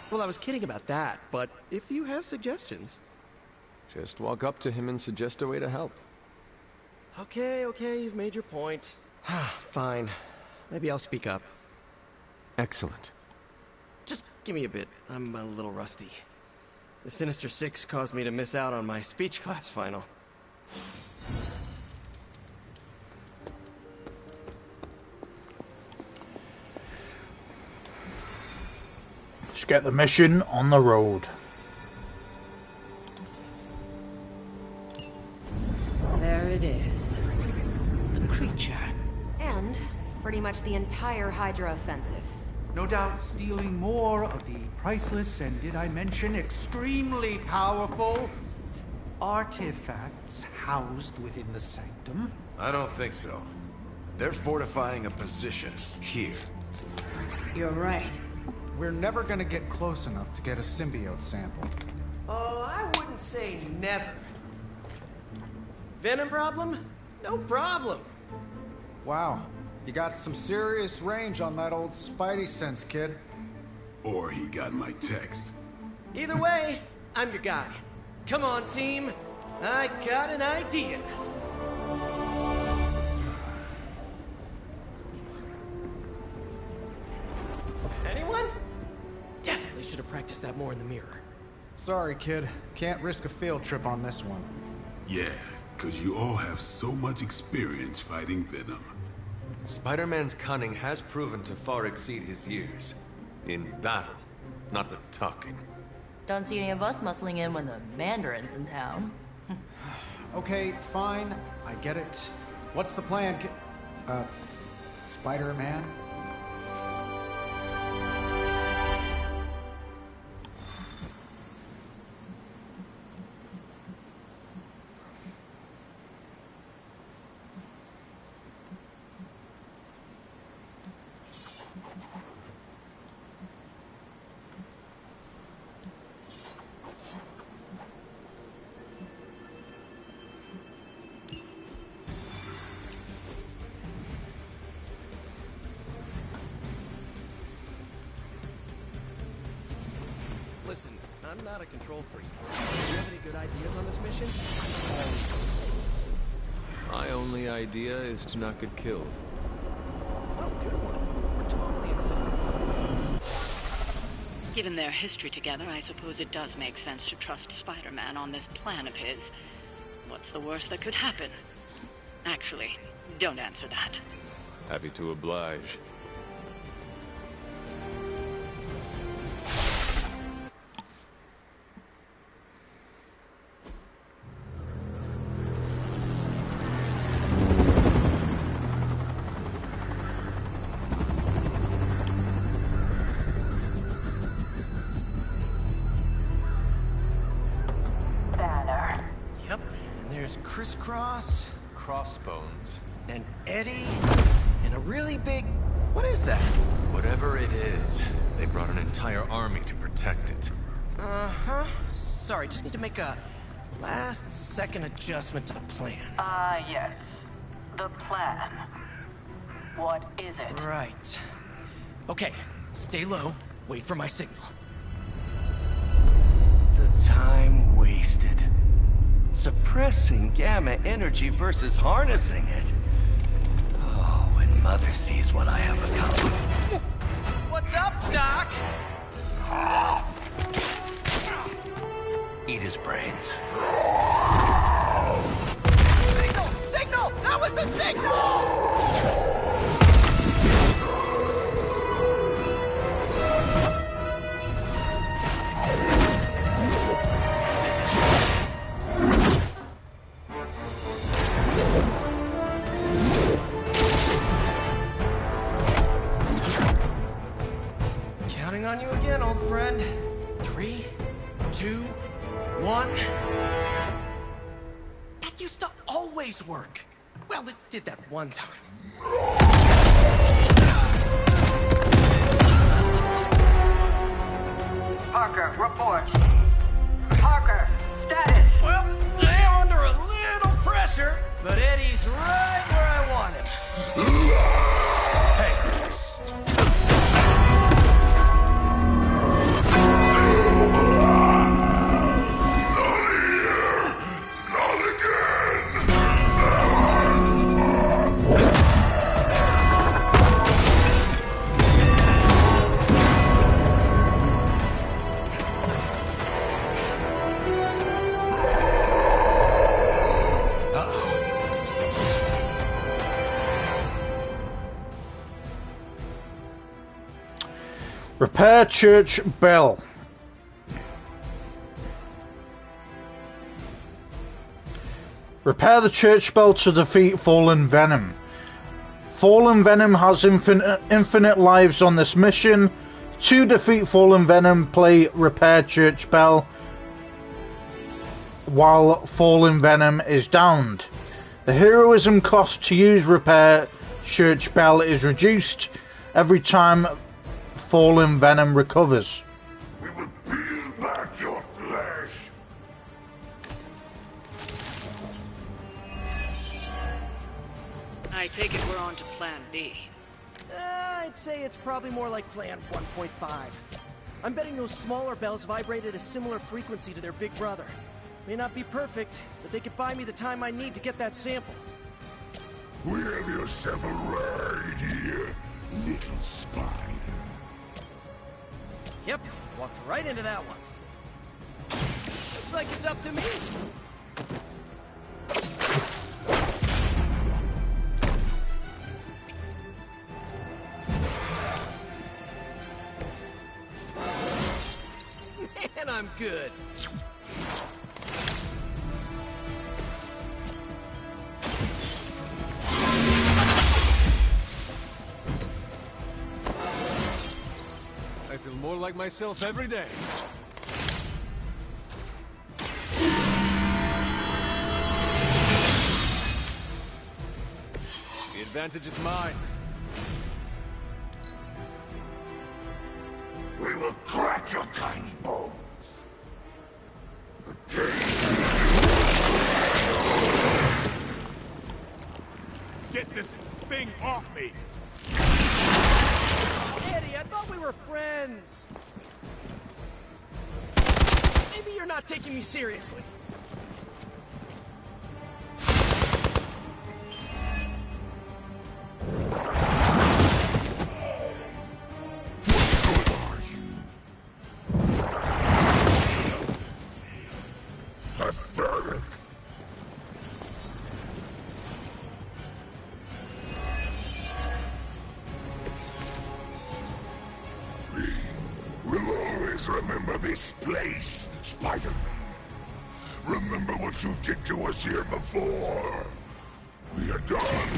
Well, I was kidding about that, but if you have suggestions... Just walk up to him and suggest a way to help. Okay, you've made your point. Fine. Maybe I'll speak up. Excellent. Just give me a bit. I'm a little rusty. The Sinister Six caused me to miss out on my speech class final. Let's get the mission on the road. There it is. The creature. And pretty much the entire Hydra offensive. No doubt stealing more of the priceless and, did I mention, extremely powerful artifacts housed within the sanctum. I don't think so. They're fortifying a position here. You're right. We're never gonna get close enough to get a symbiote sample. Oh, I wouldn't say never. Venom problem? No problem. Wow, you got some serious range on that old Spidey sense, kid. Or he got my text. Either way, I'm your guy. Come on, team. I got an idea. Anyone? Definitely should have practiced that more in the mirror. Sorry, kid. Can't risk a field trip on this one. Yeah, 'cause you all have so much experience fighting Venom. Spider-Man's cunning has proven to far exceed his years. In battle, not the talking. Don't see any of us muscling in when the Mandarin's in town. Okay, fine. I get it. What's the plan, Spider-Man? Listen, I'm not a control freak. Do you have any good ideas on this mission? My only idea is to not get killed. Oh, good one. We're totally insane. Given their history together, I suppose it does make sense to trust Spider-Man on this plan of his. What's the worst that could happen? Actually, don't answer that. Happy to oblige. Yep, and there's Crisscross. Crossbones. And Eddie. And a really big... What is that? Whatever it is, they brought an entire army to protect it. Uh-huh. Sorry, just need to make a last-second adjustment to the plan. Yes. The plan. What is it? Right. Okay, stay low. Wait for my signal. The time wasted. Suppressing gamma energy versus harnessing it. Oh, when Mother sees what I have accomplished. What's up, Doc? Eat his brains. Signal! Signal! That was the signal! Counting on you again, old friend. 3, 2, 1. That used to always work. Well, it did that one time. Parker, report. Parker, status. Well, I am under a little pressure, but Eddie's right where I want him. Hey. Repair church bell. Repair the church bell to defeat Fallen Venom. Fallen Venom has infinite lives on this mission. To defeat Fallen Venom, play Repair church bell while Fallen Venom is downed. The heroism cost to use Repair church bell is reduced every time Fallen Venom recovers. We will peel back your flesh. I take it we're on to Plan B. I'd say it's probably more like Plan 1.5. I'm betting those smaller bells vibrate at a similar frequency to their big brother. May not be perfect, but they could buy me the time I need to get that sample. We have your sample right here, little spider. Yep, walked right into that one. Looks like it's up to me. Man, I'm good. I feel more like myself every day. The advantage is mine. We will crack your tiny bones. Get this thing off me! Eddie, I thought we were friends. Maybe you're not taking me seriously. Pathetic. We'll always remember this place, Spider-Man. Remember what you did to us here before. We are done.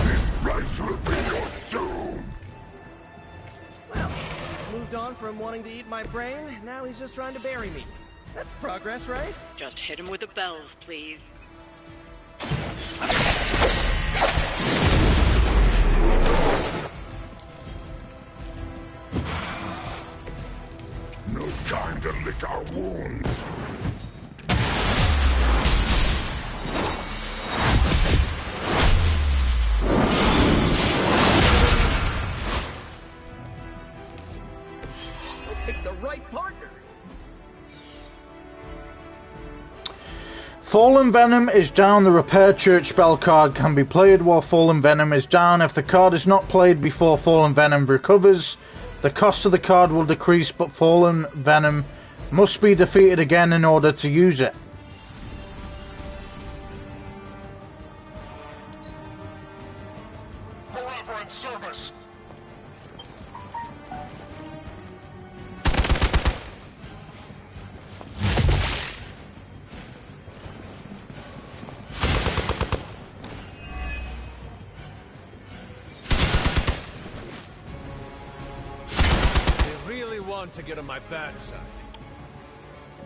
This place will be your doom. Well, he's moved on from wanting to eat my brain. Now he's just trying to bury me. That's progress, right? Just hit him with the bells, please. No time to lick our wounds. I picked the right partner. Fallen Venom is down. The Repair Church Bell card can be played while Fallen Venom is down. If the card is not played before Fallen Venom recovers, the cost of the card will decrease, but Fallen Venom must be defeated again in order to use it. Forever in service. To get on my bad side.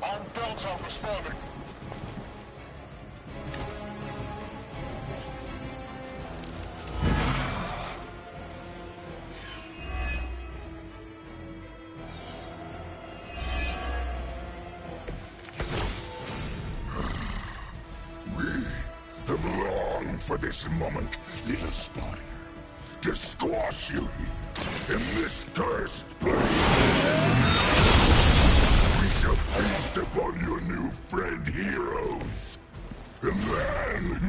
Armed bells are responding. planned for this moment, little spider. To squash you here, in this cursed place. We shall feast upon your new friend heroes. And then...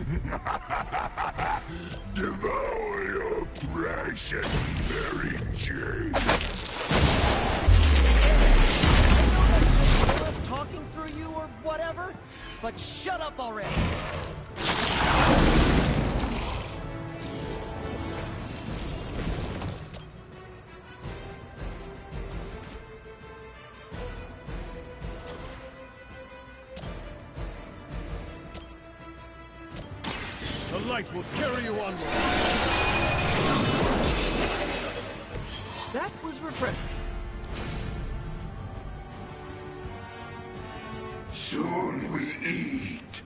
devour your precious Mary Jane. I love talking through you or whatever, but shut up already. The light will carry you onward. That was refreshing. Soon we eat.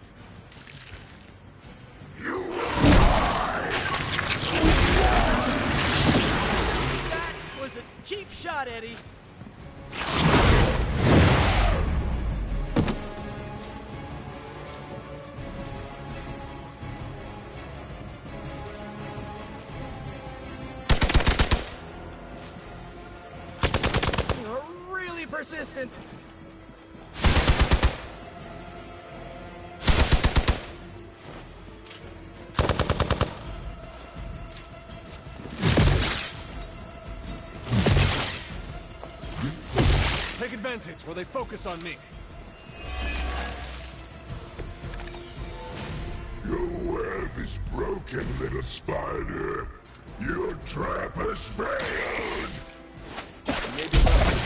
You will die. That was a cheap shot, Eddie. Persistent. Take advantage where they focus on me. Your web is broken, little spider. Your trap has failed. Maybe not.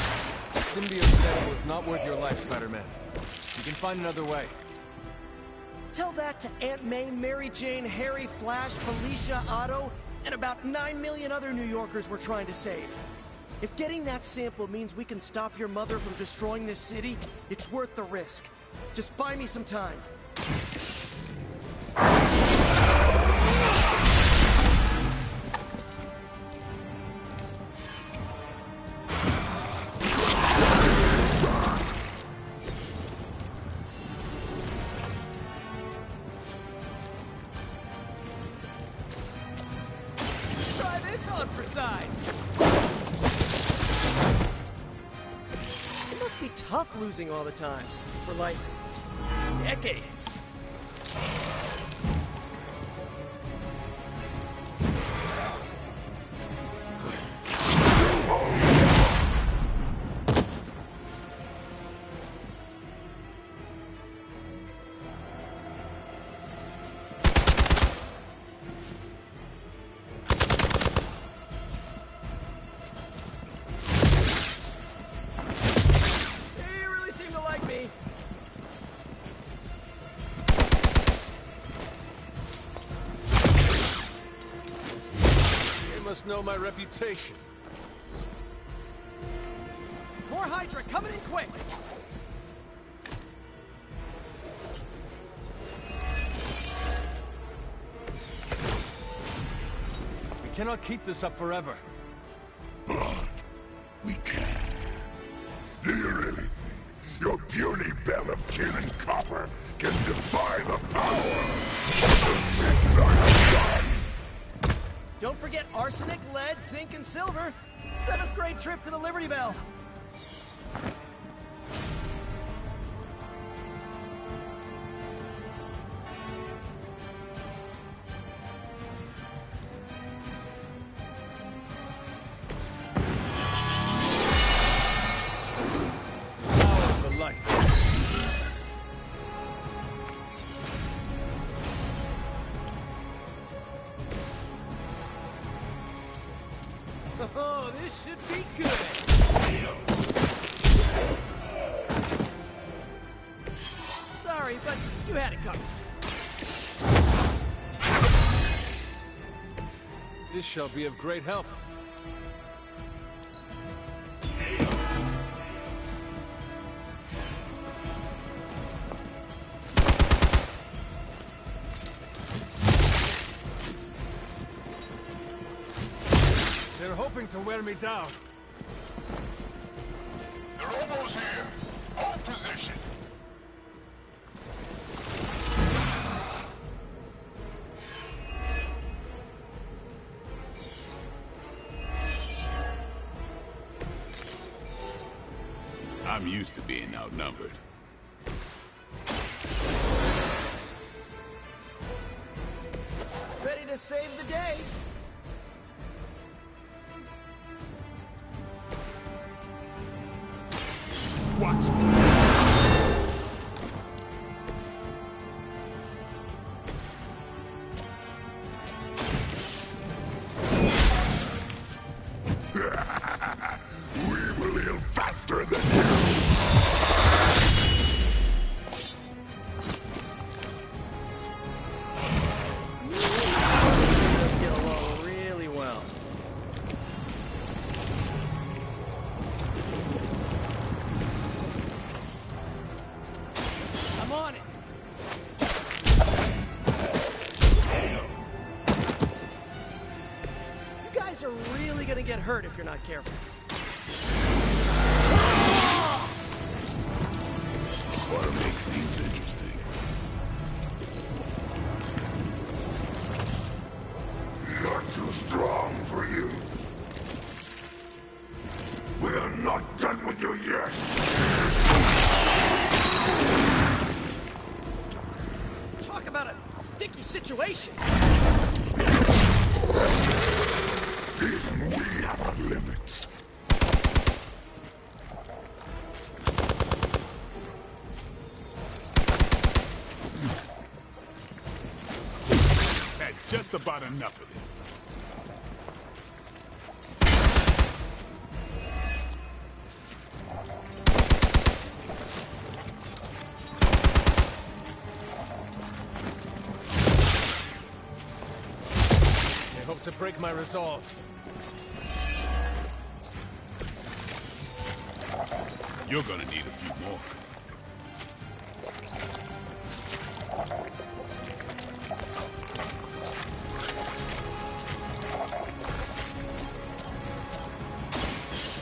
Symbiote battle is not worth your life, Spider-Man. You can find another way. Tell that to Aunt May, Mary Jane, Harry, Flash, Felicia, Otto, and about 9 million other New Yorkers we're trying to save. If getting that sample means we can stop your mother from destroying this city, it's worth the risk. Just buy me some time. It must be tough losing all the time, for like, decades. Know my reputation. More Hydra coming in quick. We cannot keep this up forever. But we can. Do you really think your puny bell of tin and copper can defy the power of the Midnight Sun? Don't forget arsenic, lead, zinc, and silver. 7th grade trip to the Liberty Bell. Power of the light. Oh, this should be good. Sorry, but you had it covered. This shall be of great help. They're hoping to wear me down. They're almost here. Hold position. used to being outnumbered. Ready to save the day. Watch me. We will heal faster than you. Let's get along really well. I'm on it. You guys are really gonna get hurt if you're not careful. Ought to make things interesting. Not too strong for you. We are not done with you yet. Talk about a sticky situation. Even we have our limits. Had just about enough of this. They hope to break my resolve. You're gonna need a few more.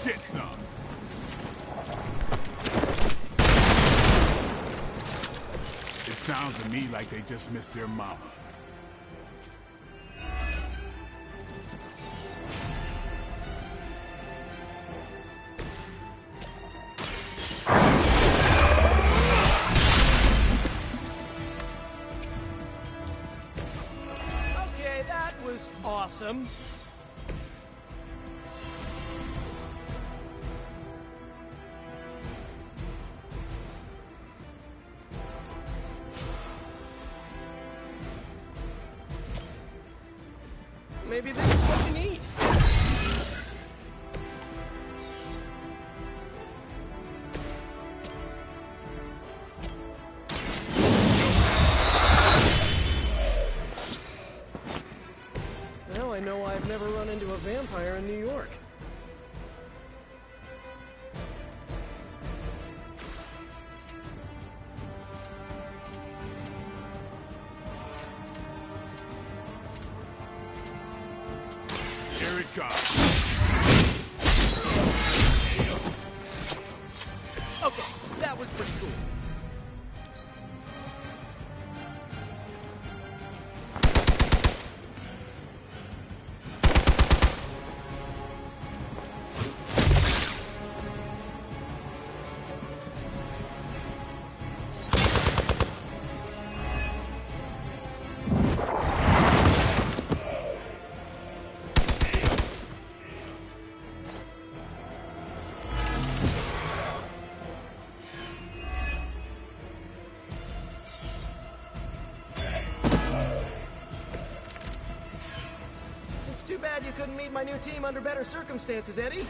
Get some. It sounds to me like they just missed their mama. Okay, that was awesome. Maybe this is what we need. Well, I know I've never run into a vampire in New York. Here it comes. Okay, that was pretty cool. It's too bad you couldn't meet my new team under better circumstances, Eddie.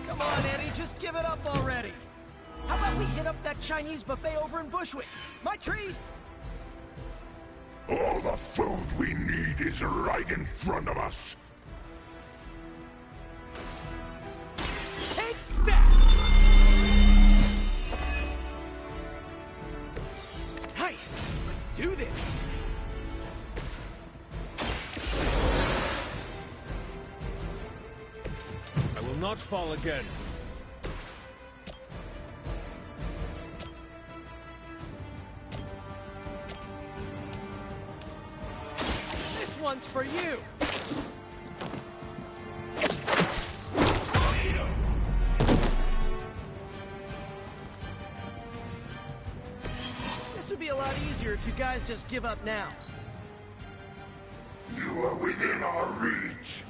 Come on, Eddie, just give it up already. How about we hit up that Chinese buffet over in Bushwick? My treat! All the food we need is right in front of us. Take that! Nice! Let's do this! I will not fall again. This one's for you! lot easier if you guys just give up now. You are within our reach.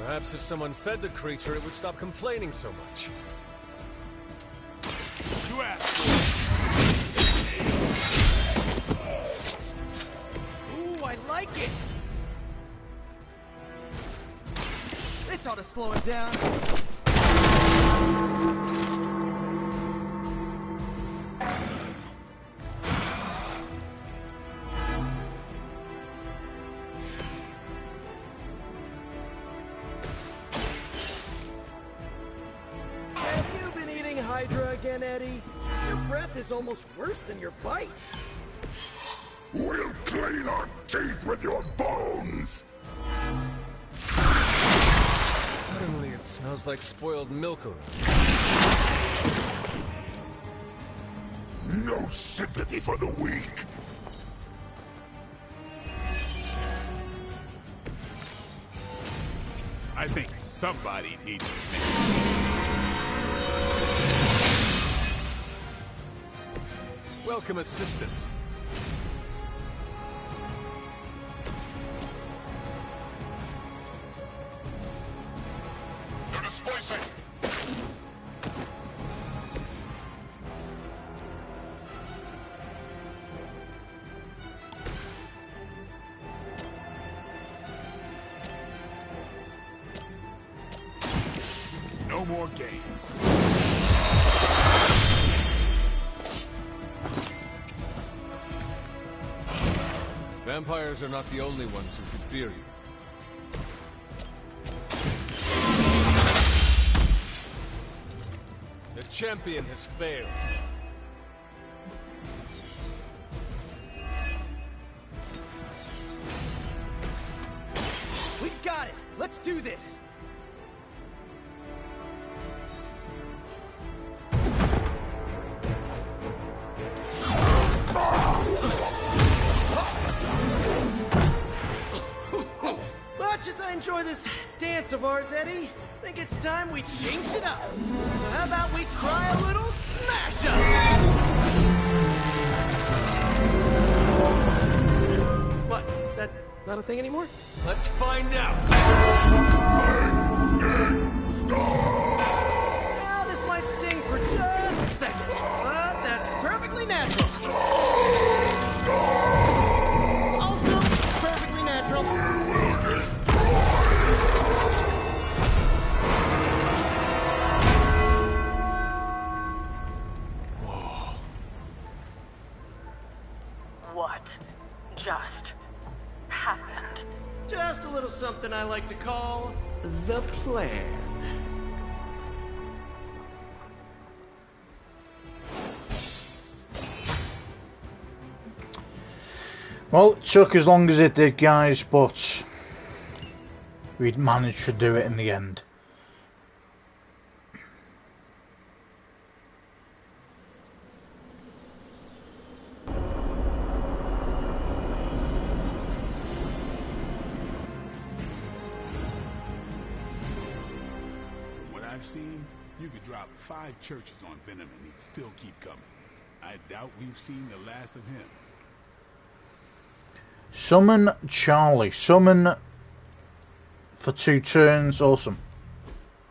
Perhaps if someone fed the creature, it would stop complaining so much. You asked. Ooh, I like it! This ought to slow it down. Again, Eddie. Your breath is almost worse than your bite. We'll clean our teeth with your bones! Suddenly it smells like spoiled milk around. No sympathy for the weak! I think somebody needs to fix it. Welcome assistance. They're displacing! No more games. Vampires are not the only ones who could fear you. The champion has failed. We've got it! Let's do this! Much as I enjoy this dance of ours, Eddie, I think it's time we changed it up. So how about we try a little smash up? What? That not a thing anymore? Let's find out. Well, this might sting for just a second, but that's perfectly natural. Also, perfectly natural. What just happened? Just a little something I like to call the plan. Well, it took as long as it did, guys, but we'd managed to do it in the end. From what I've seen, you could drop 5 churches on Venom and he'd still keep coming. I doubt we've seen the last of him. Summon Charlie. Summon for 2 turns. Awesome.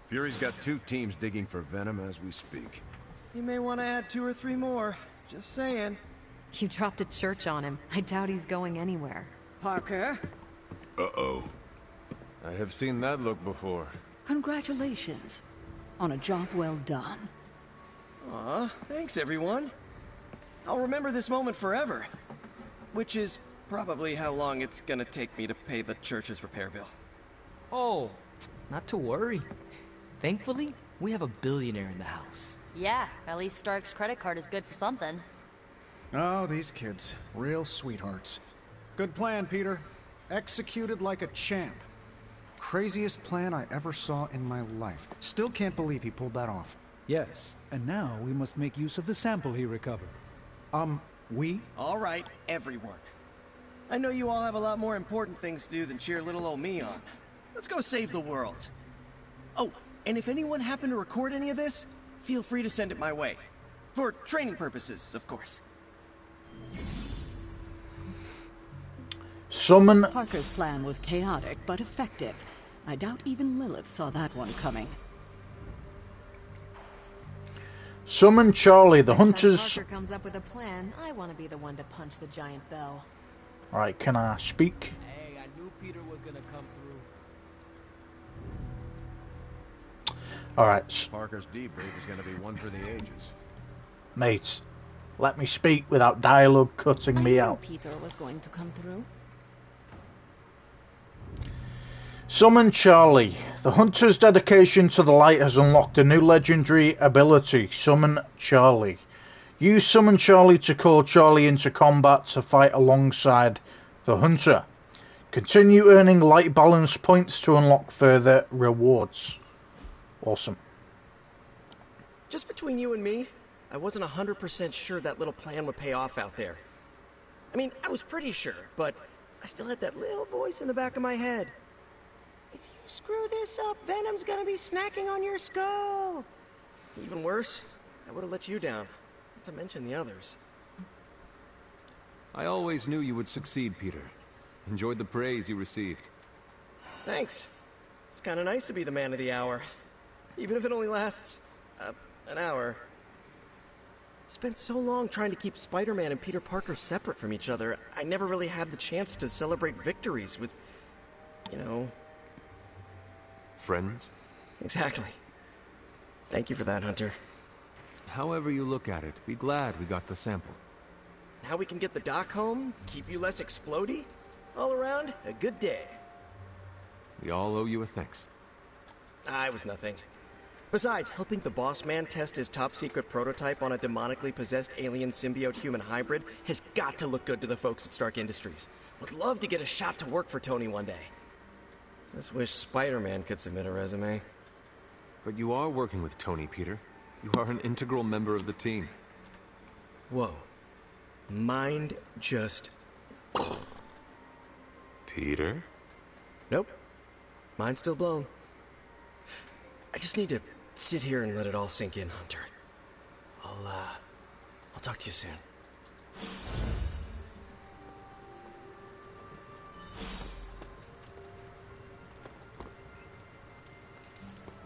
Fury's got 2 teams digging for Venom as we speak. You may want to add 2 or 3 more. Just saying. You dropped a church on him. I doubt he's going anywhere. Parker, Uh-oh. I have seen that look before. congratulations on a job well done. Aw, thanks everyone. I'll remember this moment forever. Which is probably how long it's gonna take me to pay the church's repair bill. Oh, not to worry. Thankfully, we have a billionaire in the house. Yeah, at least Stark's credit card is good for something. Oh, these kids. Real sweethearts. Good plan, Peter. Executed like a champ. Craziest plan I ever saw in my life. Still can't believe he pulled that off. Yes, and now we must make use of the sample he recovered. We? All right, everyone. I know you all have a lot more important things to do than cheer little old me on. Let's go save the world. Oh, and if anyone happened to record any of this, feel free to send it my way. For training purposes, of course. Summon... Parker's plan was chaotic, but effective. I doubt even Lilith saw that one coming. Summon Charlie, the Next time hunters... Parker comes up with a plan, I want to be the one to punch the giant bell. Alright, can I speak? Hey, I knew Peter was gonna come through. Alright. Parker's debrief is gonna be one for the ages. Mate, let me speak without dialogue cutting me out. Peter was going to come through. Summon Charlie. The hunter's dedication to the light has unlocked a new legendary ability, Summon Charlie. Use Summon Charlie to call Charlie into combat to fight alongside the hunter. Continue earning light balance points to unlock further rewards. Awesome. Just between you and me, I wasn't 100% sure that little plan would pay off out there. I mean, I was pretty sure, but I still had that little voice in the back of my head. If you screw this up, Venom's gonna be snacking on your skull. Even worse, I would have let you down, not to mention the others. I always knew you would succeed, Peter. Enjoyed the praise you received. Thanks. It's kind of nice to be the man of the hour, even if it only lasts, an hour. Spent so long trying to keep Spider-Man and Peter Parker separate from each other, I never really had the chance to celebrate victories with, you know... Friends? Exactly. Thank you for that, Hunter. However you look at it, be glad we got the sample. Now we can get the doc home, keep you less explodey. All around, a good day. We all owe you a thanks. It was nothing. Besides, helping the boss man test his top-secret prototype on a demonically possessed alien symbiote-human hybrid has got to look good to the folks at Stark Industries. Would love to get a shot to work for Tony one day. Just wish Spider-Man could submit a resume. But you are working with Tony, Peter. You are an integral member of the team. Whoa. Mind just... Peter? Nope. Mind's still blown. I just need to sit here and let it all sink in, Hunter. I'll talk to you soon.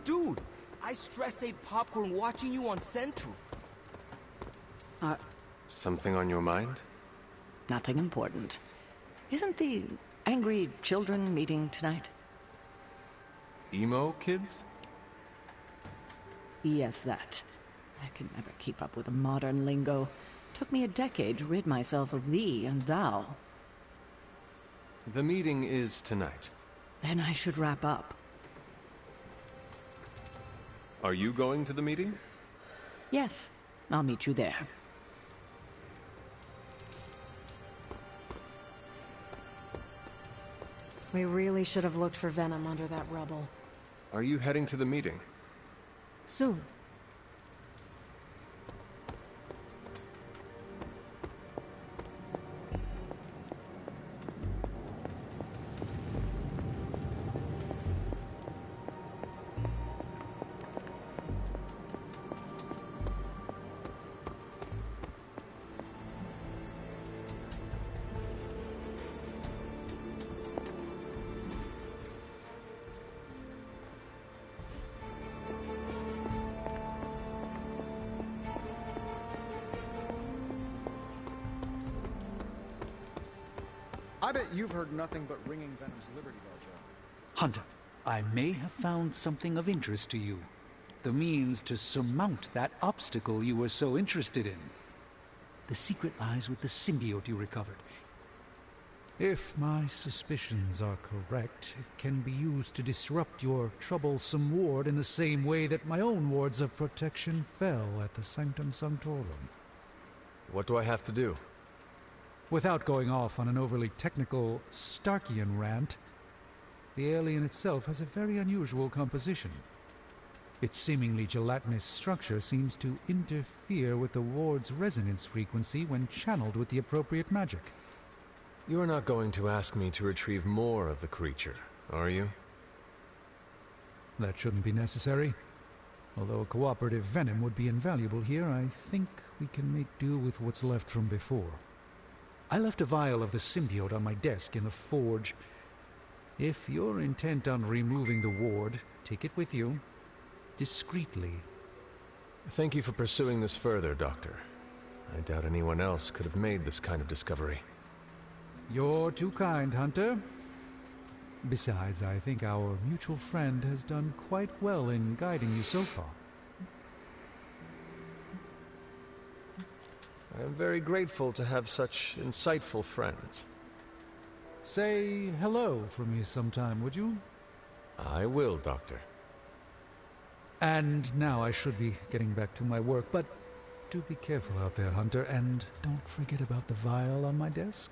Dude, I stress-ate popcorn watching you on Central. Something on your mind? Nothing important. Isn't the angry children meeting tonight? Emo kids? Yes, that. I can never keep up with the modern lingo. Took me a decade to rid myself of thee and thou. The meeting is tonight. Then I should wrap up. Are you going to the meeting? Yes, I'll meet you there. We really should have looked for Venom under that rubble. Are you heading to the meeting? Soon. I bet you've heard nothing but ringing Venom's Liberty Bell, Joe. Hunter, I may have found something of interest to you. The means to surmount that obstacle you were so interested in. The secret lies with the symbiote you recovered. If my suspicions are correct, it can be used to disrupt your troublesome ward in the same way that my own wards of protection fell at the Sanctum Sanctorum. What do I have to do? Without going off on an overly technical Starkian rant, The alien itself has a very unusual composition. Its seemingly gelatinous structure seems to interfere with the ward's resonance frequency when channeled with the appropriate magic. You're not going to ask me to retrieve more of the creature, are you? That shouldn't be necessary. Although a cooperative venom would be invaluable here, I think we can make do with what's left from before. I left a vial of the symbiote on my desk in the forge. If you're intent on removing the ward, take it with you. Discreetly. Thank you for pursuing this further, Doctor. I doubt anyone else could have made this kind of discovery. You're too kind, Hunter. Besides, I think our mutual friend has done quite well in guiding you so far. I am very grateful to have such insightful friends. Say hello for me sometime, would you? I will, Doctor. And now I should be getting back to my work, but do be careful out there, Hunter, and don't forget about the vial on my desk.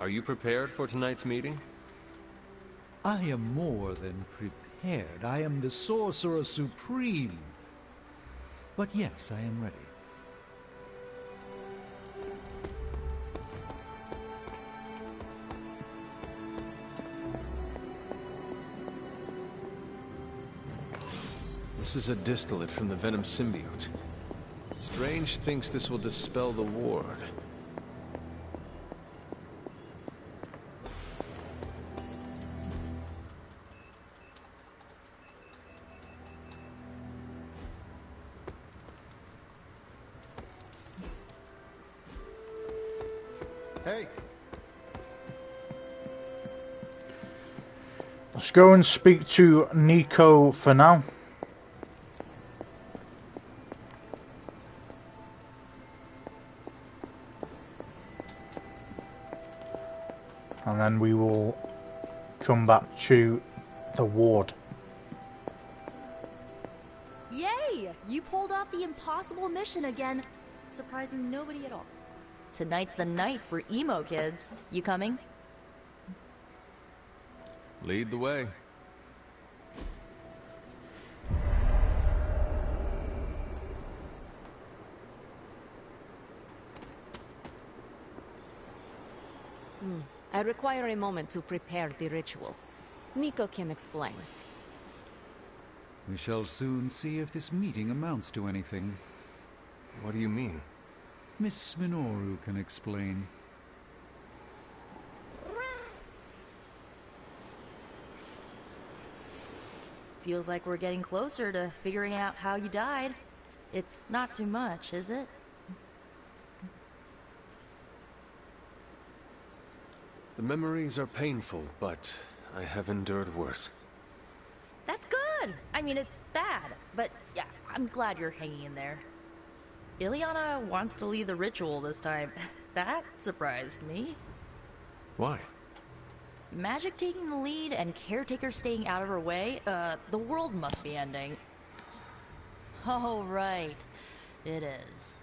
Are you prepared for tonight's meeting? I am more than prepared. I am the Sorcerer Supreme. But yes, I am ready. This is a distillate from the Venom symbiote. Strange thinks this will dispel the ward. Hey! Let's go and speak to Nico for now. And then we will come back to the ward. Yay! You pulled off the impossible mission again, surprising nobody at all. Tonight's the night for emo kids. You coming? Lead the way. I require a moment to prepare the ritual. Nico can explain. We shall soon see if this meeting amounts to anything. What do you mean? Miss Minoru can explain. Feels like we're getting closer to figuring out how you died. It's not too much, is it? The memories are painful, but I have endured worse. That's good! I mean, it's bad, but yeah, I'm glad you're hanging in there. Ileana wants to lead the ritual this time. That surprised me. Why? Magic taking the lead and Caretaker staying out of her way, the world must be ending. Oh, right. It is.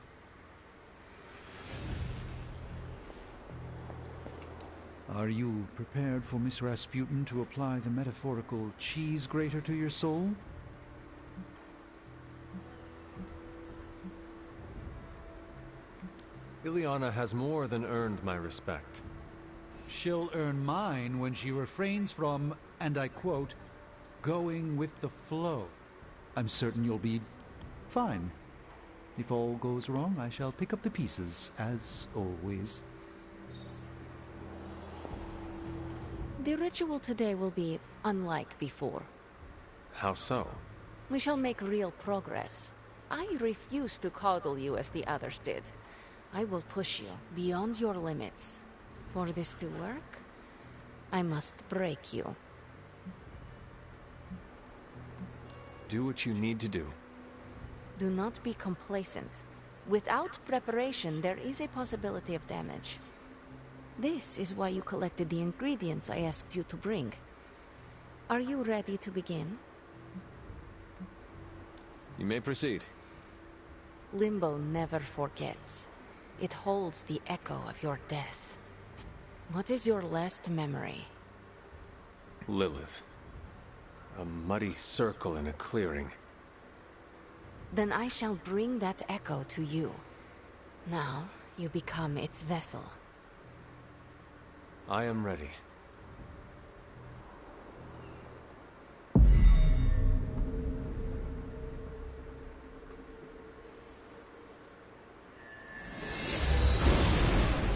Are you prepared for Miss Rasputin to apply the metaphorical cheese grater to your soul? Ileana has more than earned my respect. She'll earn mine when she refrains from, and I quote, going with the flow. I'm certain you'll be fine. If all goes wrong, I shall pick up the pieces, as always. The ritual today will be unlike before. How so? We shall make real progress. I refuse to coddle you as the others did. I will push you beyond your limits. For this to work, I must break you. Do what you need to do. Do not be complacent. Without preparation, there is a possibility of damage. This is why you collected the ingredients I asked you to bring. Are you ready to begin? You may proceed. Limbo never forgets. It holds the echo of your death. What is your last memory? Lilith. A muddy circle in a clearing. Then I shall bring that echo to you. Now, you become its vessel. I am ready.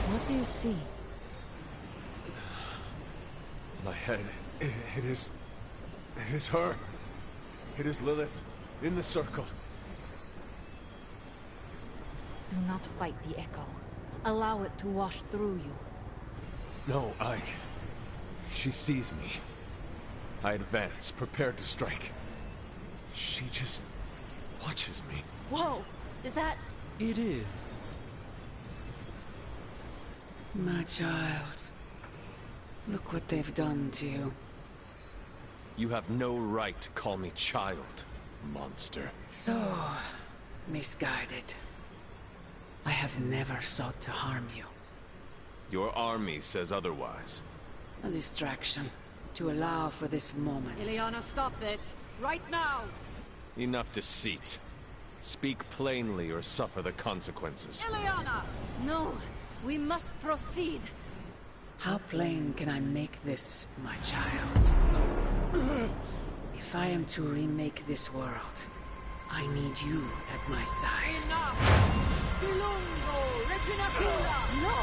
What do you see? My head. It is her. It is Lilith, in the circle. Do not fight the echo. Allow it to wash through you. No, she sees me. I advance, prepared to strike. She just watches me. Whoa! Is that... It is. My child. Look what they've done to you. You have no right to call me child, monster. So... misguided. I have never sought to harm you. Your army says otherwise. A distraction. To allow for this moment. Ileana, stop this! Right now! Enough deceit. Speak plainly or suffer the consequences. Ileana! No! We must proceed! How plain can I make this, my child? If I am to remake this world, I need you at my side. Enough! Dilungo! Regina Pula! No!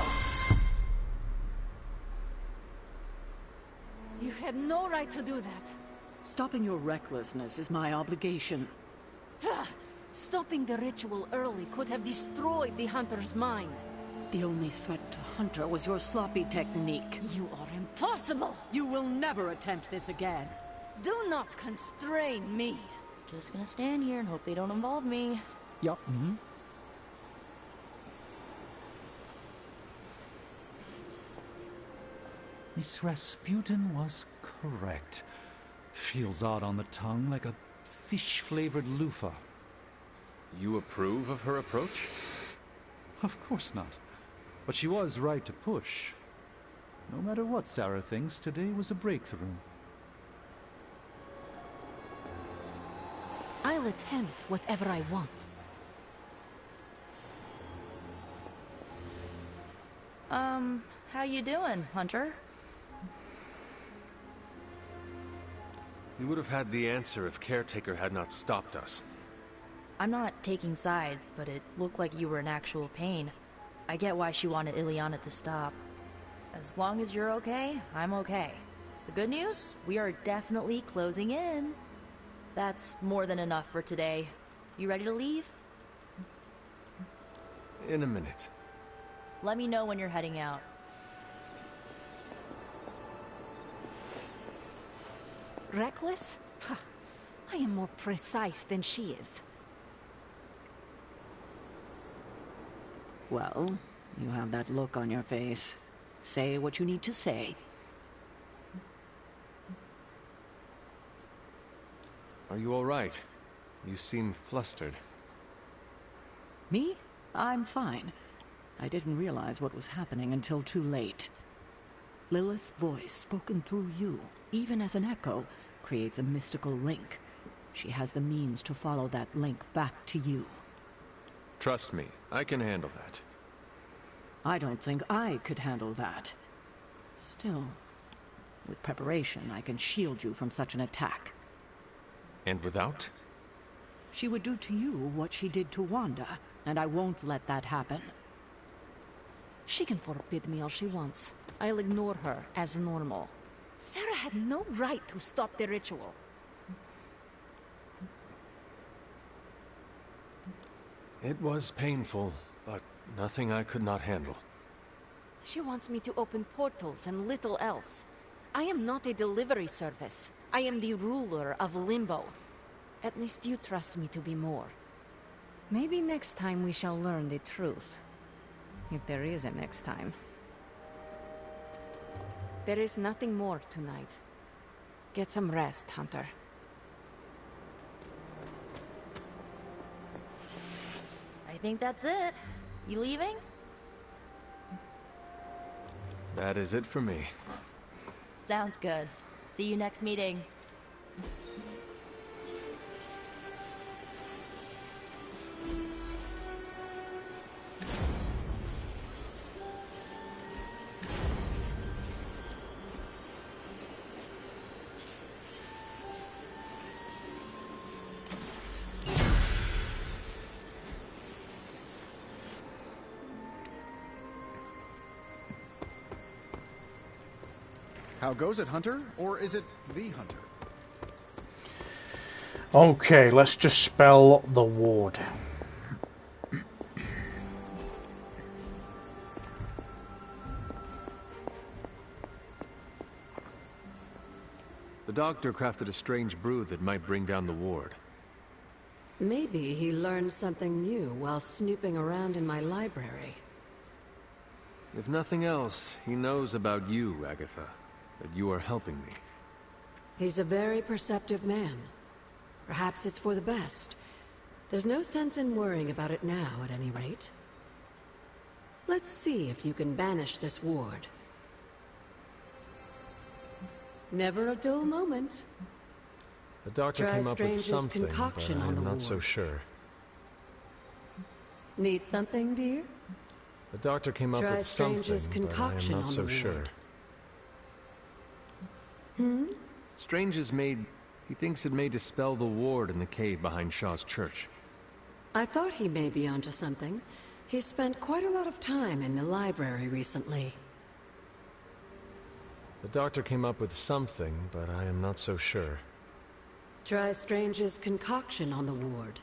You had no right to do that. Stopping your recklessness is my obligation. Stopping the ritual early could have destroyed the Hunter's mind. The only threat to Hunter was your sloppy technique. You are impossible! You will never attempt this again. Do not constrain me. Just gonna stand here and hope they don't involve me. Yup. Miss Rasputin was correct. Feels odd on the tongue, like a fish-flavored loofah. You approve of her approach? Of course not. But she was right to push. No matter what Sarah thinks, today was a breakthrough. I'll attempt whatever I want. How you doing, Hunter? We would have had the answer if Caretaker had not stopped us. I'm not taking sides, but it looked like you were in actual pain. I get why she wanted Ileana to stop. As long as you're okay, I'm okay. The good news? We are definitely closing in. That's more than enough for today. You ready to leave? In a minute. Let me know when you're heading out. Reckless? I am more precise than she is. Well, you have that look on your face. Say what you need to say. Are you all right? You seem flustered. Me? I'm fine. I didn't realize what was happening until too late. Lilith's voice, spoken through you, even as an echo, creates a mystical link. She has the means to follow that link back to you. Trust me, I can handle that. I don't think I could handle that. Still, with preparation, I can shield you from such an attack. And without? She would do to you what she did to Wanda, and I won't let that happen. She can forbid me all she wants. I'll ignore her as normal. Sarah had no right to stop the ritual. It was painful, but nothing I could not handle. She wants me to open portals and little else. I am not a delivery service. I am the ruler of Limbo. At least you trust me to be more. Maybe next time we shall learn the truth. If there is a next time. There is nothing more tonight. Get some rest, Hunter. I think that's it. You leaving? That is it for me. Sounds good. See you next meeting. How goes it, Hunter? Or is it the Hunter? Okay, let's just spell the ward. The doctor crafted a strange brew that might bring down the ward. Maybe he learned something new while snooping around in my library. If nothing else, he knows about you, Agatha. That you are helping me. He's a very perceptive man. Perhaps it's for the best. There's no sense in worrying about it now, at any rate. Let's see if you can banish this ward. Never a dull moment. The doctor Try came up with Strange's something, but concoction on the I'm not so ward. sure. Need something, dear? The doctor came up Try with something, Strange's but I am concoction not on so the sure. ward. Hmm? Strange has made... He thinks it may dispel the ward in the cave behind Shaw's church. I thought he may be onto something. He's spent quite a lot of time in the library recently. The doctor came up with something, but I am not so sure. Try Strange's concoction on the ward.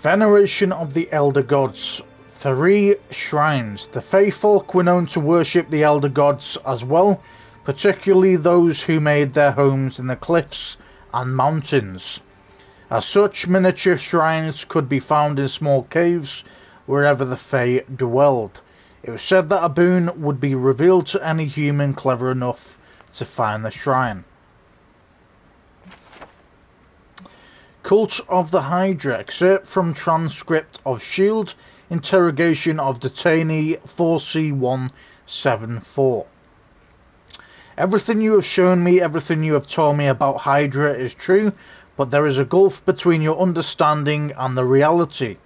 Veneration of the Elder Gods. 3 shrines. The faithful were known to worship the Elder Gods as well, particularly those who made their homes in the cliffs and mountains. As such, miniature shrines could be found in small caves wherever the Fae dwelled. It was said that a boon would be revealed to any human clever enough to find the shrine. Cult of the Hydra. Excerpt from transcript of S.H.I.E.L.D. Interrogation of detainee 4C174. Everything you have shown me, everything you have told me about Hydra is true, but there is a gulf between your understanding and the reality.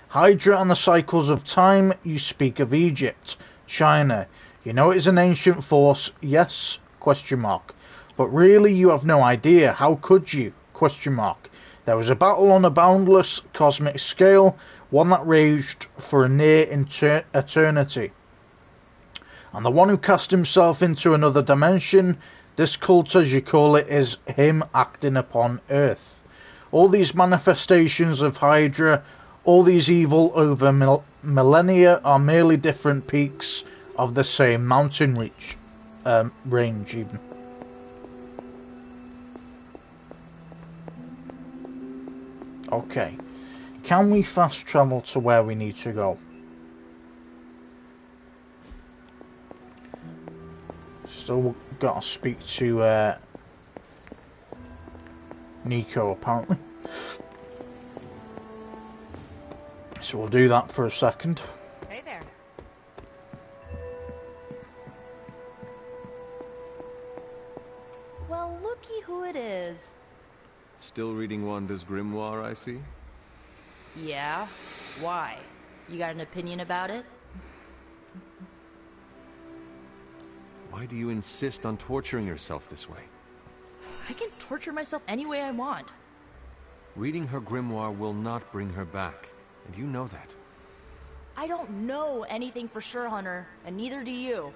Hydra and the cycles of time, you speak of Egypt, China. You know it is an ancient force, yes? Question mark. But really you have no idea. How could you? Question mark. There was a battle on a boundless cosmic scale, one that raged for a near eternity. And the one who cast himself into another dimension, this cult as you call it, is him acting upon Earth. All these manifestations of Hydra, all these evil over millennia are merely different peaks of the same mountain range even. Okay. Can we fast travel to where we need to go? Still got to speak to Nico apparently. So we'll do that for a second. Hey there. Well, looky who it is. Still reading Wanda's grimoire, I see? Yeah? Why? You got an opinion about it? Why do you insist on torturing yourself this way? I can torture myself any way I want. Reading her grimoire will not bring her back, and you know that. I don't know anything for sure, Hunter, and neither do you.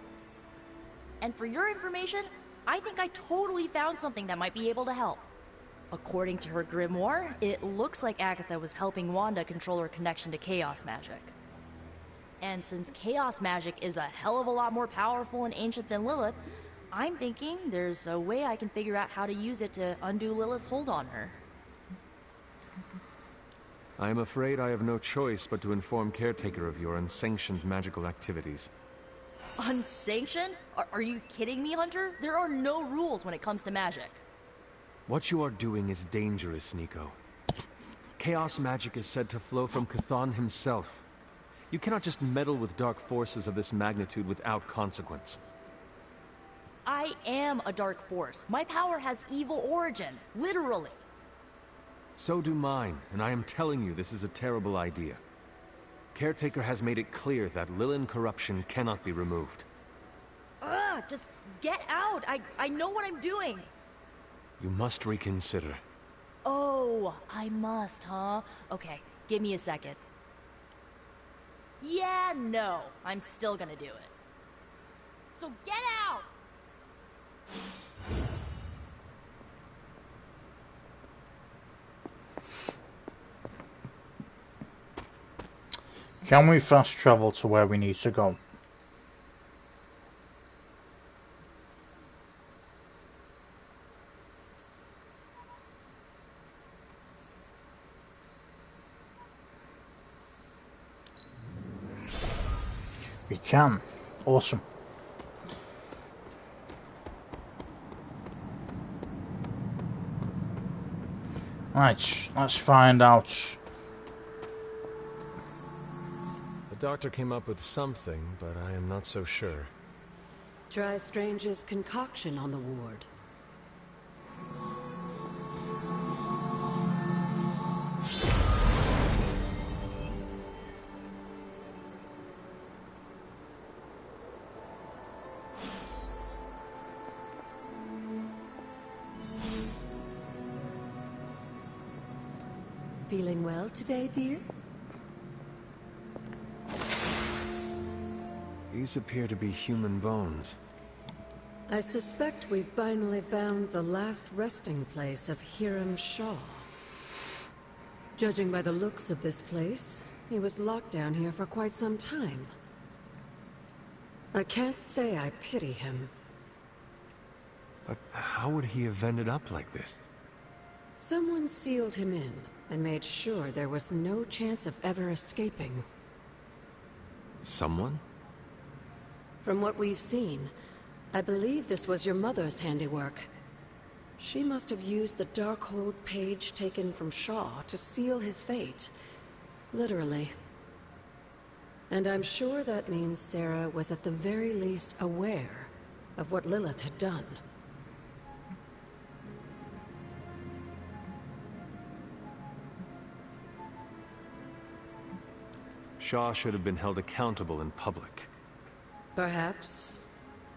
And for your information, I think I totally found something that might be able to help. According to her grimoire, it looks like Agatha was helping Wanda control her connection to chaos magic. And since chaos magic is a hell of a lot more powerful and ancient than Lilith, I'm thinking there's a way I can figure out how to use it to undo Lilith's hold on her. I am afraid I have no choice but to inform Caretaker of your unsanctioned magical activities. Unsanctioned? Are you kidding me, Hunter? There are no rules when it comes to magic. What you are doing is dangerous, Nico. Chaos magic is said to flow from Cthon himself. You cannot just meddle with dark forces of this magnitude without consequence. I am a dark force. My power has evil origins, literally. So do mine, and I am telling you this is a terrible idea. Caretaker has made it clear that Lilin corruption cannot be removed. Ugh, just get out. I know what I'm doing. You must reconsider. Oh, I must, huh? Okay, give me a second. Yeah, no, I'm still gonna do it. So get out! Can we fast travel to where we need to go? We can. Awesome. Right, let's find out. The doctor came up with something, but I am not so sure. Try Strange's concoction on the ward. Feeling well today, dear? These appear to be human bones. I suspect we've finally found the last resting place of Hiram Shaw. Judging by the looks of this place, he was locked down here for quite some time. I can't say I pity him. But how would he have ended up like this? Someone sealed him in and made sure there was no chance of ever escaping. Someone? From what we've seen, I believe this was your mother's handiwork. She must have used the Darkhold page taken from Shaw to seal his fate. Literally. And I'm sure that means Sarah was at the very least aware of what Lilith had done. Shaw should have been held accountable in public. Perhaps.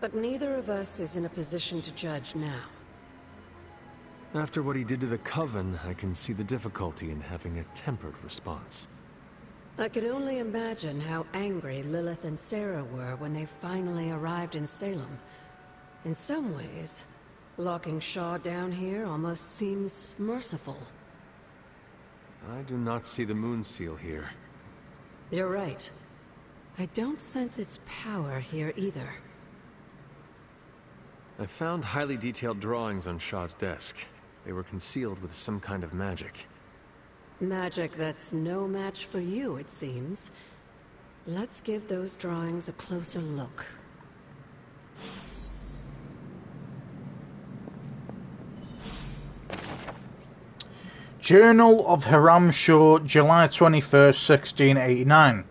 But neither of us is in a position to judge now. After what he did to the Coven, I can see the difficulty in having a tempered response. I can only imagine how angry Lilith and Sarah were when they finally arrived in Salem. In some ways, locking Shaw down here almost seems merciful. I do not see the moon seal here. You're right. I don't sense its power here either. I found highly detailed drawings on Shaw's desk. They were concealed with some kind of magic. Magic that's no match for you, it seems. Let's give those drawings a closer look. Journal of Hiram Shaw, July 21st, 1689.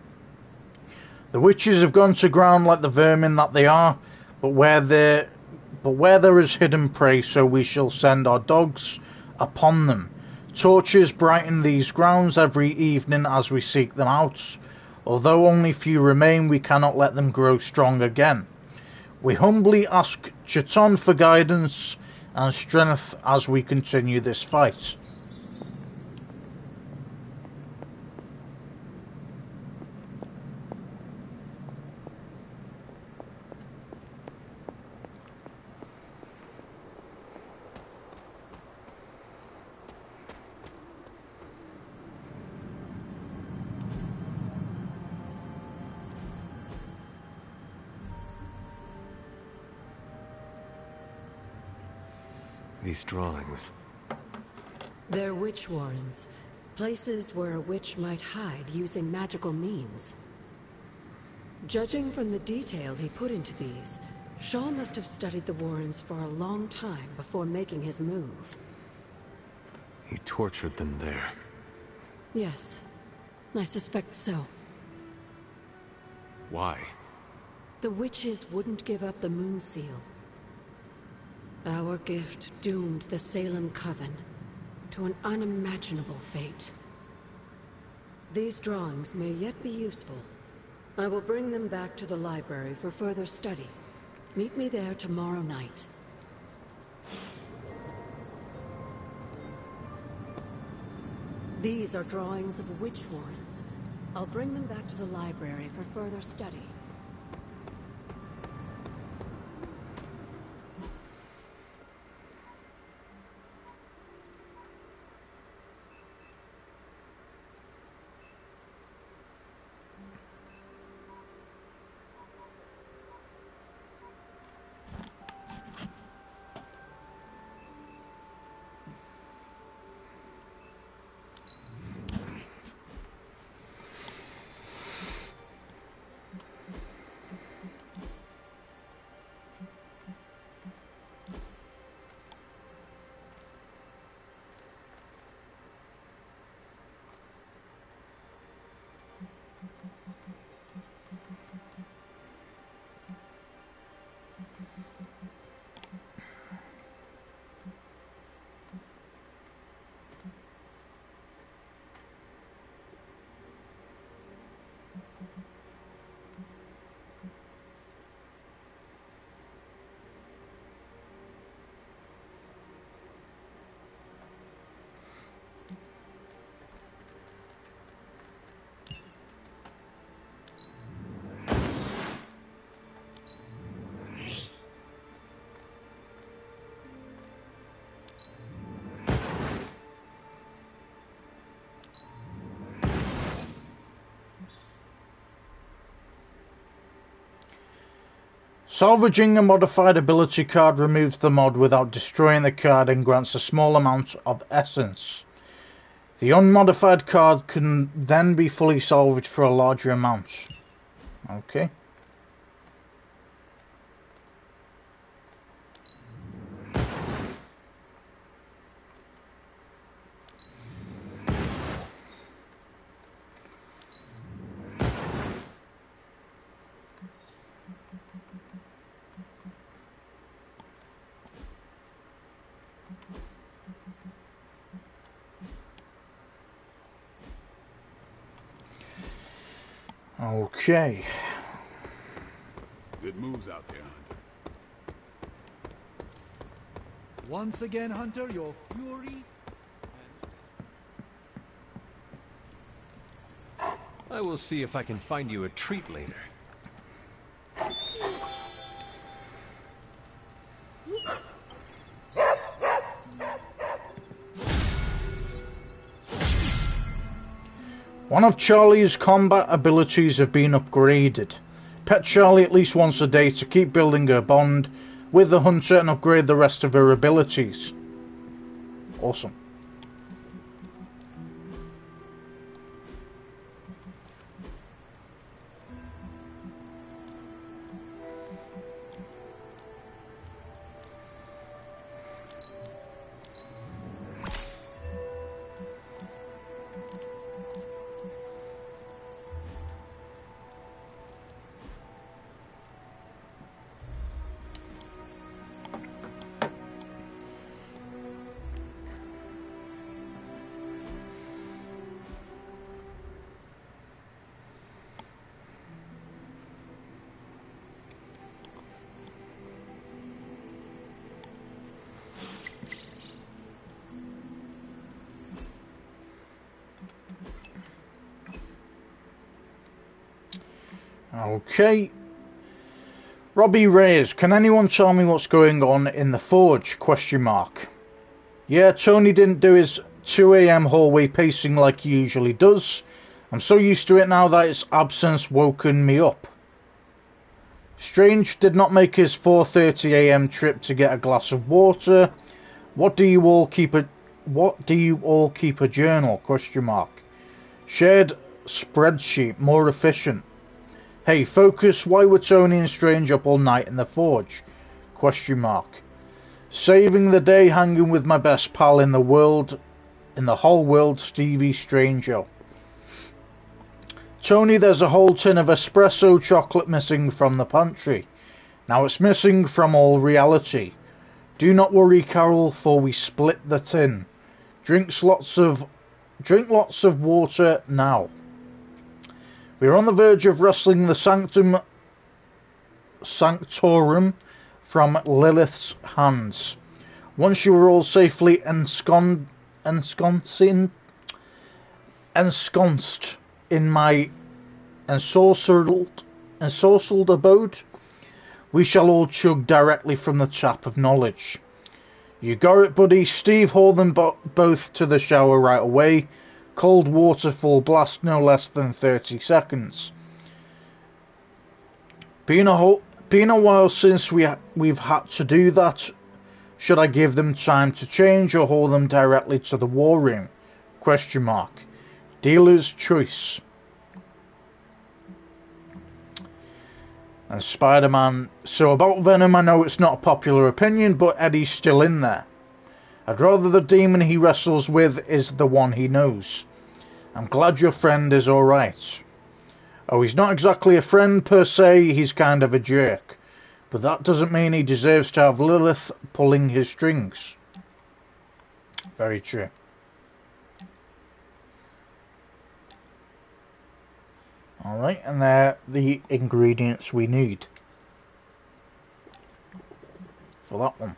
The witches have gone to ground like the vermin that they are, but where there is hidden prey, so we shall send our dogs upon them. Torches brighten these grounds every evening as we seek them out. Although only few remain, we cannot let them grow strong again. We humbly ask Chiton for guidance and strength as we continue this fight. These drawings. They're witch warrens. Places where a witch might hide using magical means. Judging from the detail he put into these, Shaw must have studied the warrens for a long time before making his move. He tortured them there. Yes, I suspect so. Why? The witches wouldn't give up the Moon Seal. Our gift doomed the Salem Coven to an unimaginable fate. These drawings may yet be useful. I will bring them back to the library for further study. Meet me there tomorrow night. These are drawings of witch warrens. I'll bring them back to the library for further study. Salvaging a modified ability card removes the mod without destroying the card and grants a small amount of essence. The unmodified card can then be fully salvaged for a larger amount. Okay. Okay. Good moves out there, Hunter. Once again, Hunter, your fury... I will see if I can find you a treat later. One of Charlie's combat abilities have been upgraded. Pet Charlie at least once a day to keep building her bond with the hunter and upgrade the rest of her abilities. Awesome. Okay. Robbie Reyes, can anyone tell me what's going on in the forge? Question mark. Yeah, Tony didn't do his 2 AM hallway pacing like he usually does. I'm so used to it now that its absence woken me up. Strange did not make his 4:30 AM trip to get a glass of water. What do you all keep a journal? Question mark. Shared spreadsheet, more efficient. Hey, focus, why were Tony and Strange up all night in the forge? Question mark. Saving the day hanging with my best pal in the world in the whole world, Stevie Stranger. Tony, there's a whole tin of espresso chocolate missing from the pantry. Now it's missing from all reality. Do not worry, Carol, for we split the tin. Drink lots of water now. We are on the verge of wresting the Sanctorum from Lilith's hands. Once you are all safely ensconced in my ensorcelled abode, we shall all chug directly from the tap of knowledge. You got it, buddy. Steve, haul them both to the shower right away. Cold water full blast, no less than 30 seconds. Been a while since we've had to do that. Should I give them time to change or haul them directly to the war room? Question mark. Dealer's choice. And Spider-Man. So about Venom, I know it's not a popular opinion, but Eddie's still in there. I'd rather the demon he wrestles with is the one he knows. I'm glad your friend is alright. Oh, he's not exactly a friend per se, he's kind of a jerk. But that doesn't mean he deserves to have Lilith pulling his strings. Very true. Alright, and they're the ingredients we need for that one.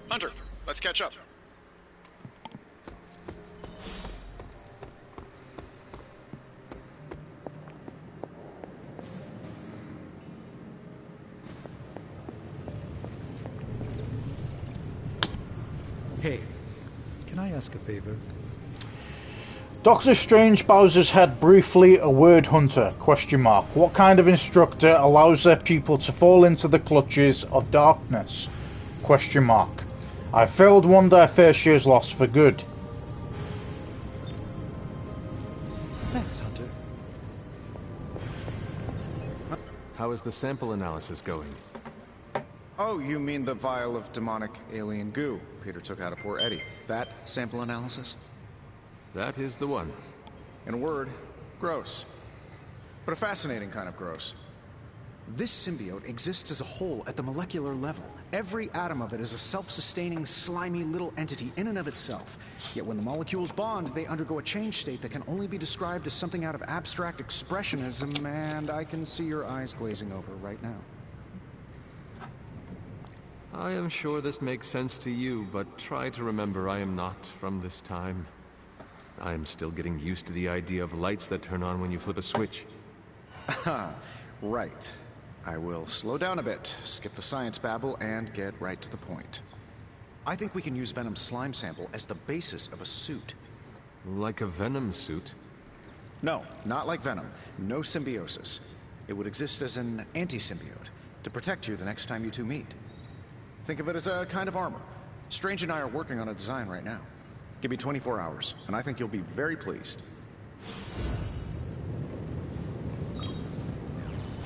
Hunter, let's catch up. Hey, can I ask a favor? Doctor Strange bows his head briefly. A word, Hunter? Question mark. What kind of instructor allows their pupil to fall into the clutches of darkness? Question mark. I failed one, their fair share's lost for good. Thanks, Hunter. How is the sample analysis going? Oh, you mean the vial of demonic alien goo Peter took out of poor Eddie. That sample analysis? That is the one. In a word, gross. But a fascinating kind of gross. This symbiote exists as a whole at the molecular level. Every atom of it is a self-sustaining, slimy little entity in and of itself. Yet when the molecules bond, they undergo a change state that can only be described as something out of abstract expressionism, and I can see your eyes glazing over right now. I am sure this makes sense to you, but try to remember I am not from this time. I am still getting used to the idea of lights that turn on when you flip a switch. Right. I will slow down a bit, skip the science babble, and get right to the point. I think we can use Venom's slime sample as the basis of a suit. Like a Venom suit? No, not like Venom. No symbiosis. It would exist as an anti-symbiote, to protect you the next time you two meet. Think of it as a kind of armor. Strange and I are working on a design right now. Give me 24 hours, and I think you'll be very pleased.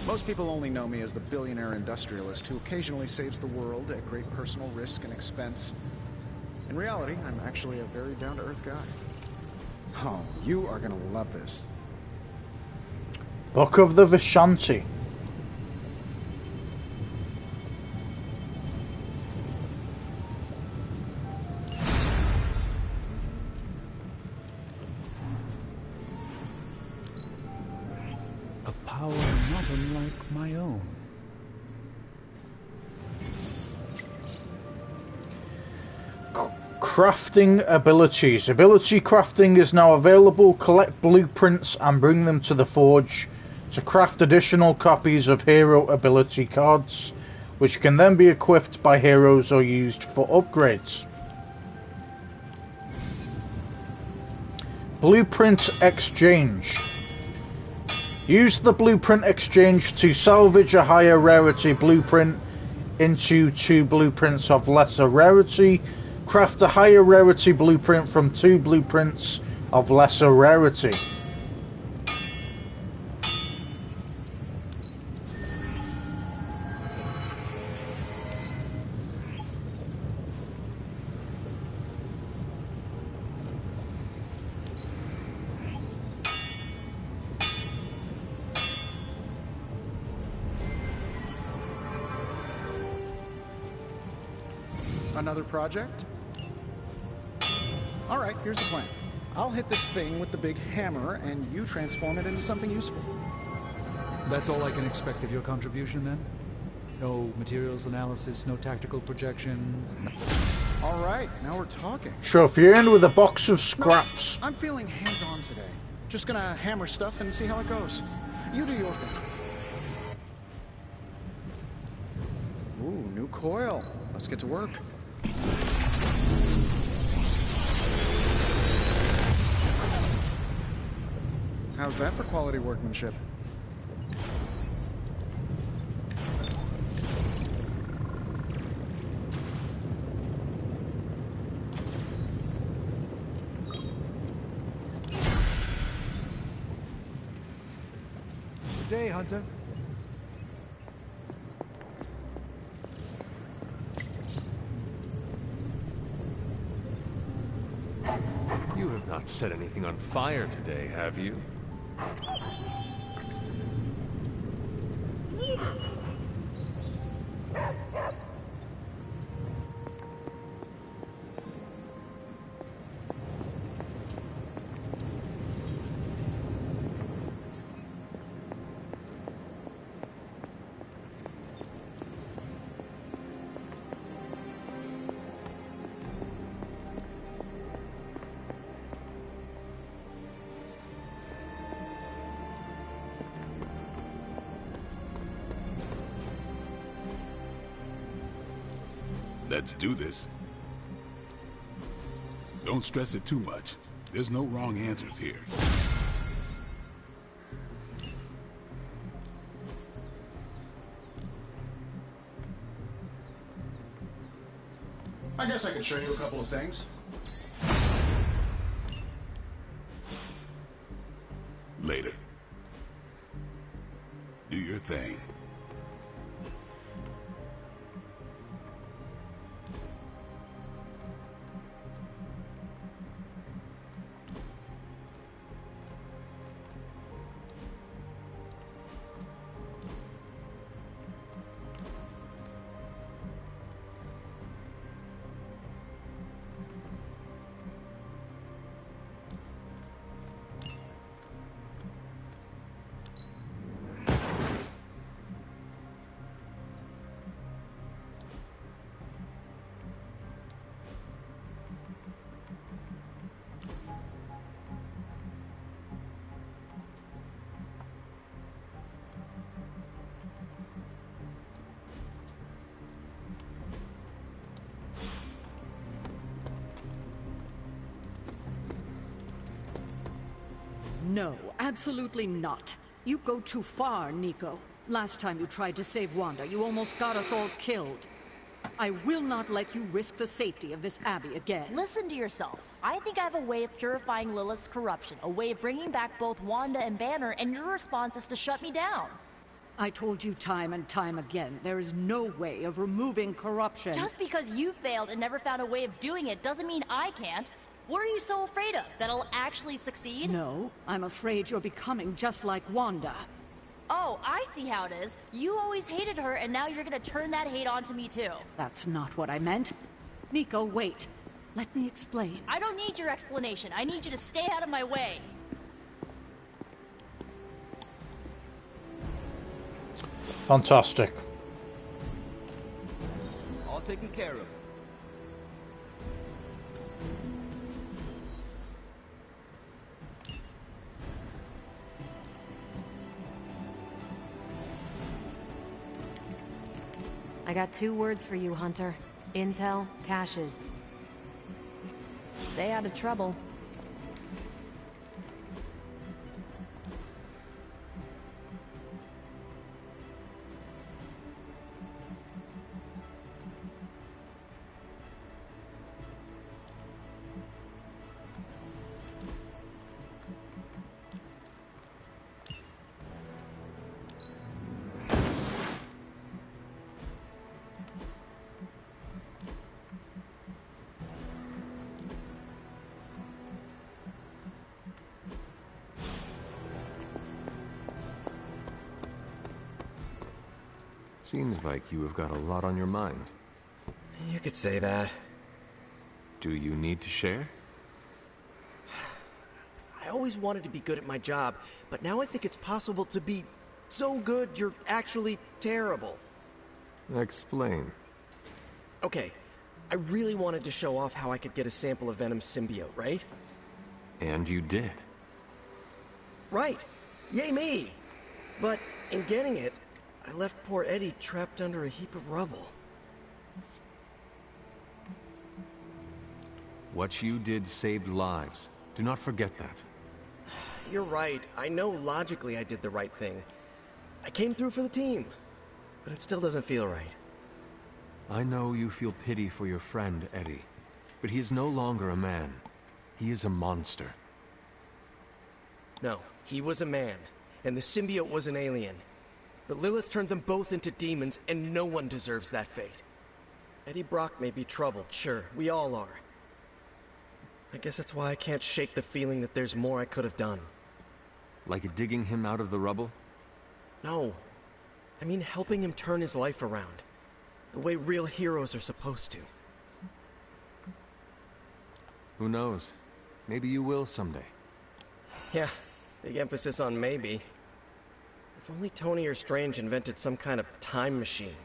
Most people only know me as the billionaire industrialist who occasionally saves the world at great personal risk and expense. In reality, I'm actually a very down-to-earth guy. Oh, you are gonna love this. Book of the Vishanti. unlike my own. Crafting abilities. Ability crafting is now available. Collect blueprints and bring them to the forge to craft additional copies of hero ability cards, which can then be equipped by heroes or used for upgrades. Blueprint exchange. Use the blueprint exchange to salvage a higher rarity blueprint into 2 blueprints of lesser rarity. Craft a higher rarity blueprint from 2 blueprints of lesser rarity. Another project? Alright, here's the plan. I'll hit this thing with the big hammer, and you transform it into something useful. That's all I can expect of your contribution, then? No materials analysis, no tactical projections? Alright, now we're talking. Trophy earned with a box of scraps. No, I'm feeling hands-on today. Just gonna hammer stuff and see how it goes. You do your thing. Ooh, new coil. Let's get to work. How's that for quality workmanship? Good day, Hunter. You have not set anything on fire today, have you? Let's do this. Don't stress it too much. There's no wrong answers here. I guess I can show you a couple of things. Later. Do your thing. No, absolutely not. You go too far, Nico. Last time you tried to save Wanda, you almost got us all killed. I will not let you risk the safety of this Abbey again. Listen to yourself. I think I have a way of purifying Lilith's corruption, a way of bringing back both Wanda and Banner, and your response is to shut me down. I told you time and time again, there is no way of removing corruption. Just because you failed and never found a way of doing it doesn't mean I can't. What are you so afraid of? That I'll actually succeed? No, I'm afraid you're becoming just like Wanda. Oh, I see how it is. You always hated her, and now you're gonna turn that hate onto me too. That's not what I meant. Nico, wait. Let me explain. I don't need your explanation. I need you to stay out of my way. Fantastic. All taken care of. I got 2 words for you, Hunter. Intel, caches. Stay out of trouble. Seems like you have got a lot on your mind. You could say that. Do you need to share? I always wanted to be good at my job, but now I think it's possible to be so good you're actually terrible. Explain. Okay, I really wanted to show off how I could get a sample of Venom's symbiote, right? And you did. Right! Yay me! But in getting it, I left poor Eddie trapped under a heap of rubble. What you did saved lives. Do not forget that. You're right. I know logically I did the right thing. I came through for the team, but it still doesn't feel right. I know you feel pity for your friend, Eddie, but he is no longer a man. He is a monster. No, he was a man, and the symbiote was an alien. But Lilith turned them both into demons, and no one deserves that fate. Eddie Brock may be troubled, sure, we all are. I guess that's why I can't shake the feeling that there's more I could have done. Like digging him out of the rubble? No. I mean helping him turn his life around. The way real heroes are supposed to. Who knows? Maybe you will someday. Yeah, big emphasis on maybe. If only Tony or Strange invented some kind of time machine,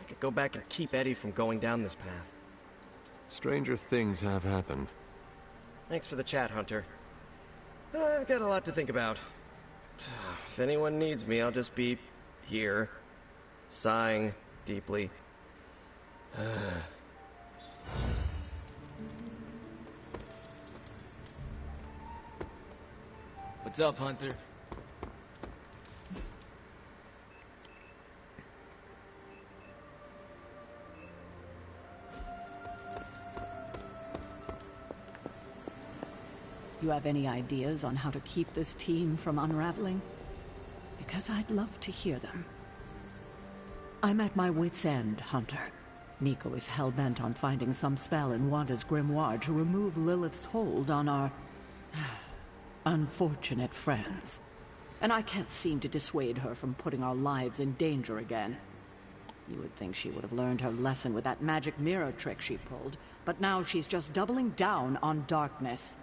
I could go back and keep Eddie from going down this path. Stranger things have happened. Thanks for the chat, Hunter. I've got a lot to think about. If anyone needs me, I'll just be here, sighing deeply. What's up, Hunter? You have any ideas on how to keep this team from unraveling? Because I'd love to hear them. I'm at my wit's end, Hunter. Nico is hell-bent on finding some spell in Wanda's grimoire to remove Lilith's hold on our unfortunate friends. And I can't seem to dissuade her from putting our lives in danger again. You would think she would have learned her lesson with that magic mirror trick she pulled, but now she's just doubling down on darkness.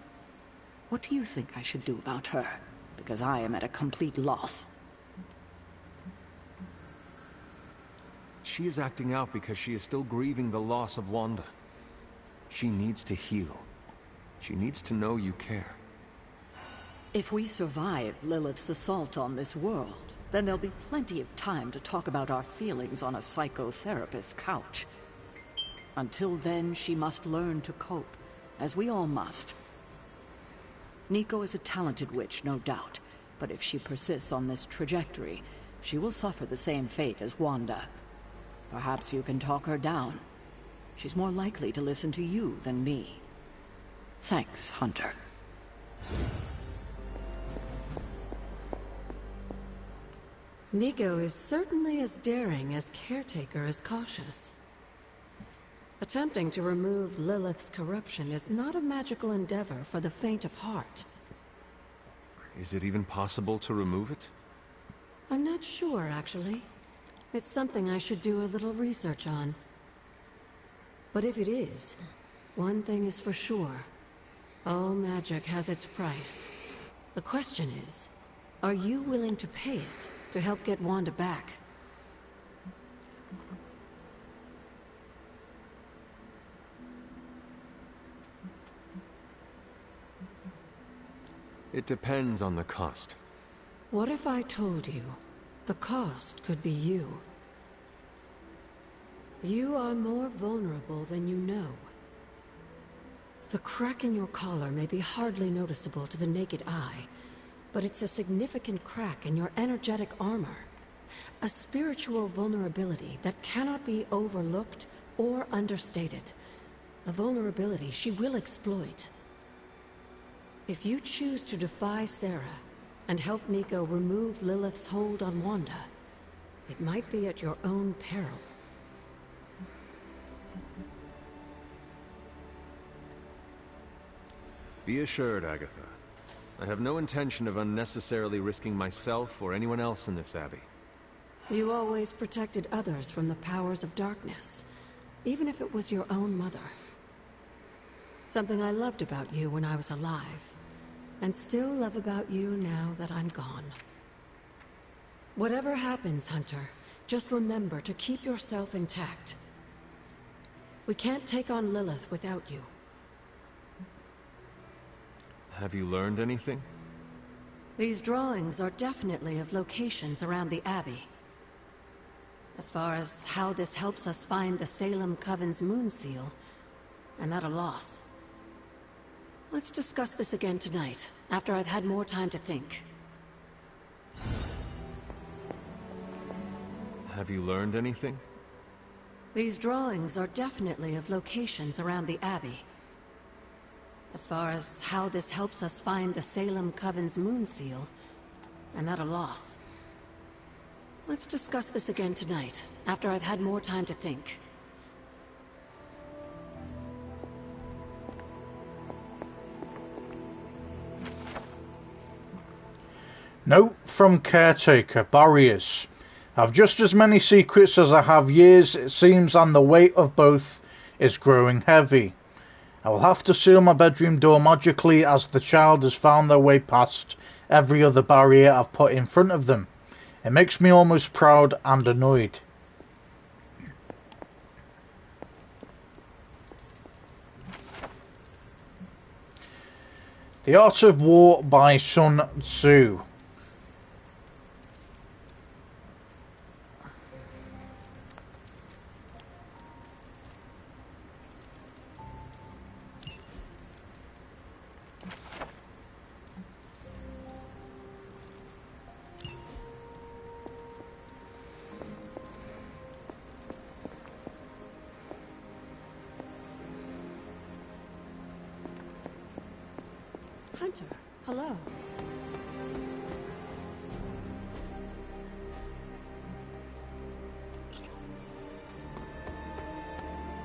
What do you think I should do about her? Because I am at a complete loss. She is acting out because she is still grieving the loss of Wanda. She needs to heal. She needs to know you care. If we survive Lilith's assault on this world, then there'll be plenty of time to talk about our feelings on a psychotherapist's couch. Until then, she must learn to cope, as we all must. Nico is a talented witch, no doubt, but if she persists on this trajectory, she will suffer the same fate as Wanda. Perhaps you can talk her down. She's more likely to listen to you than me. Thanks, Hunter. Nico is certainly as daring as Caretaker is cautious. Attempting to remove Lilith's corruption is not a magical endeavor for the faint of heart. Is it even possible to remove it? I'm not sure, actually. It's something I should do a little research on. But if it is, one thing is for sure. All magic has its price. The question is, are you willing to pay it to help get Wanda back? It depends on the cost. What if I told you the cost could be you? You are more vulnerable than you know. The crack in your collar may be hardly noticeable to the naked eye, but it's a significant crack in your energetic armor. A spiritual vulnerability that cannot be overlooked or understated. A vulnerability she will exploit. If you choose to defy Sarah and help Nico remove Lilith's hold on Wanda, it might be at your own peril. Be assured, Agatha. I have no intention of unnecessarily risking myself or anyone else in this abbey. You always protected others from the powers of darkness, even if it was your own mother. Something I loved about you when I was alive, and still love about you now that I'm gone. Whatever happens, Hunter, just remember to keep yourself intact. We can't take on Lilith without you. Have you learned anything? These drawings are definitely of locations around the Abbey. As far as how this helps us find the Salem Coven's moon seal, I'm at a loss. Let's discuss this again tonight, after I've had more time to think. Have you learned anything? These drawings are definitely of locations around the Abbey. As far as how this helps us find the Salem Coven's moon seal, I'm at a loss. Let's discuss this again tonight, after I've had more time to think. Note from Caretaker, barriers. Have just as many secrets as I have years, it seems, and the weight of both is growing heavy. I will have to seal my bedroom door magically as the child has found their way past every other barrier I've put in front of them. It makes me almost proud and annoyed. The Art of War by Sun Tzu. Hunter, hello.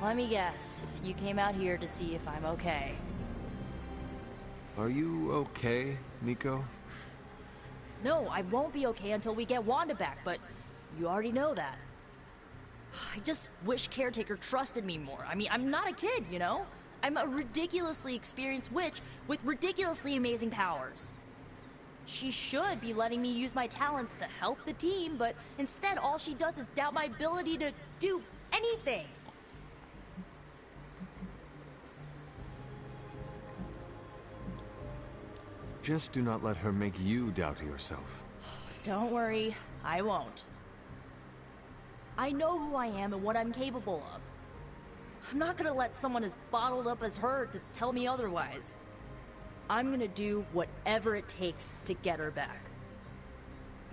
Let me guess. You came out here to see if I'm okay. Are you okay, Nico? No, I won't be okay until we get Wanda back, but you already know that. I just wish Caretaker trusted me more. I mean, I'm not a kid, you know? I'm a ridiculously experienced witch with ridiculously amazing powers. She should be letting me use my talents to help the team, but instead all she does is doubt my ability to do anything. Just do not let her make you doubt yourself. Don't worry, I won't. I know who I am and what I'm capable of. I'm not gonna let someone as bottled up as her to tell me otherwise. I'm gonna do whatever it takes to get her back.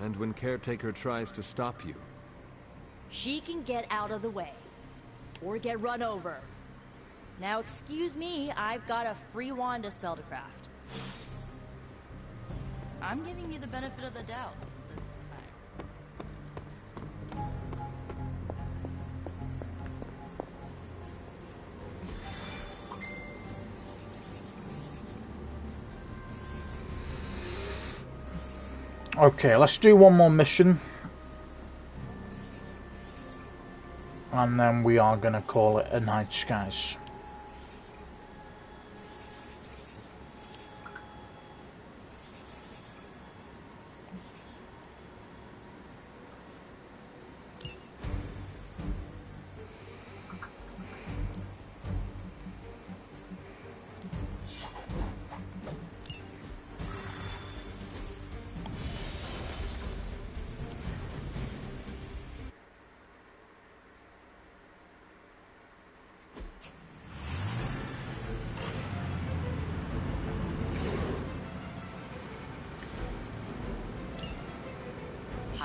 And when Caretaker tries to stop you? She can get out of the way. Or get run over. Now excuse me, I've got a free Wanda spell to craft. I'm giving you the benefit of the doubt this time. Okay, let's do one more mission. And then we are going to call it a night, guys.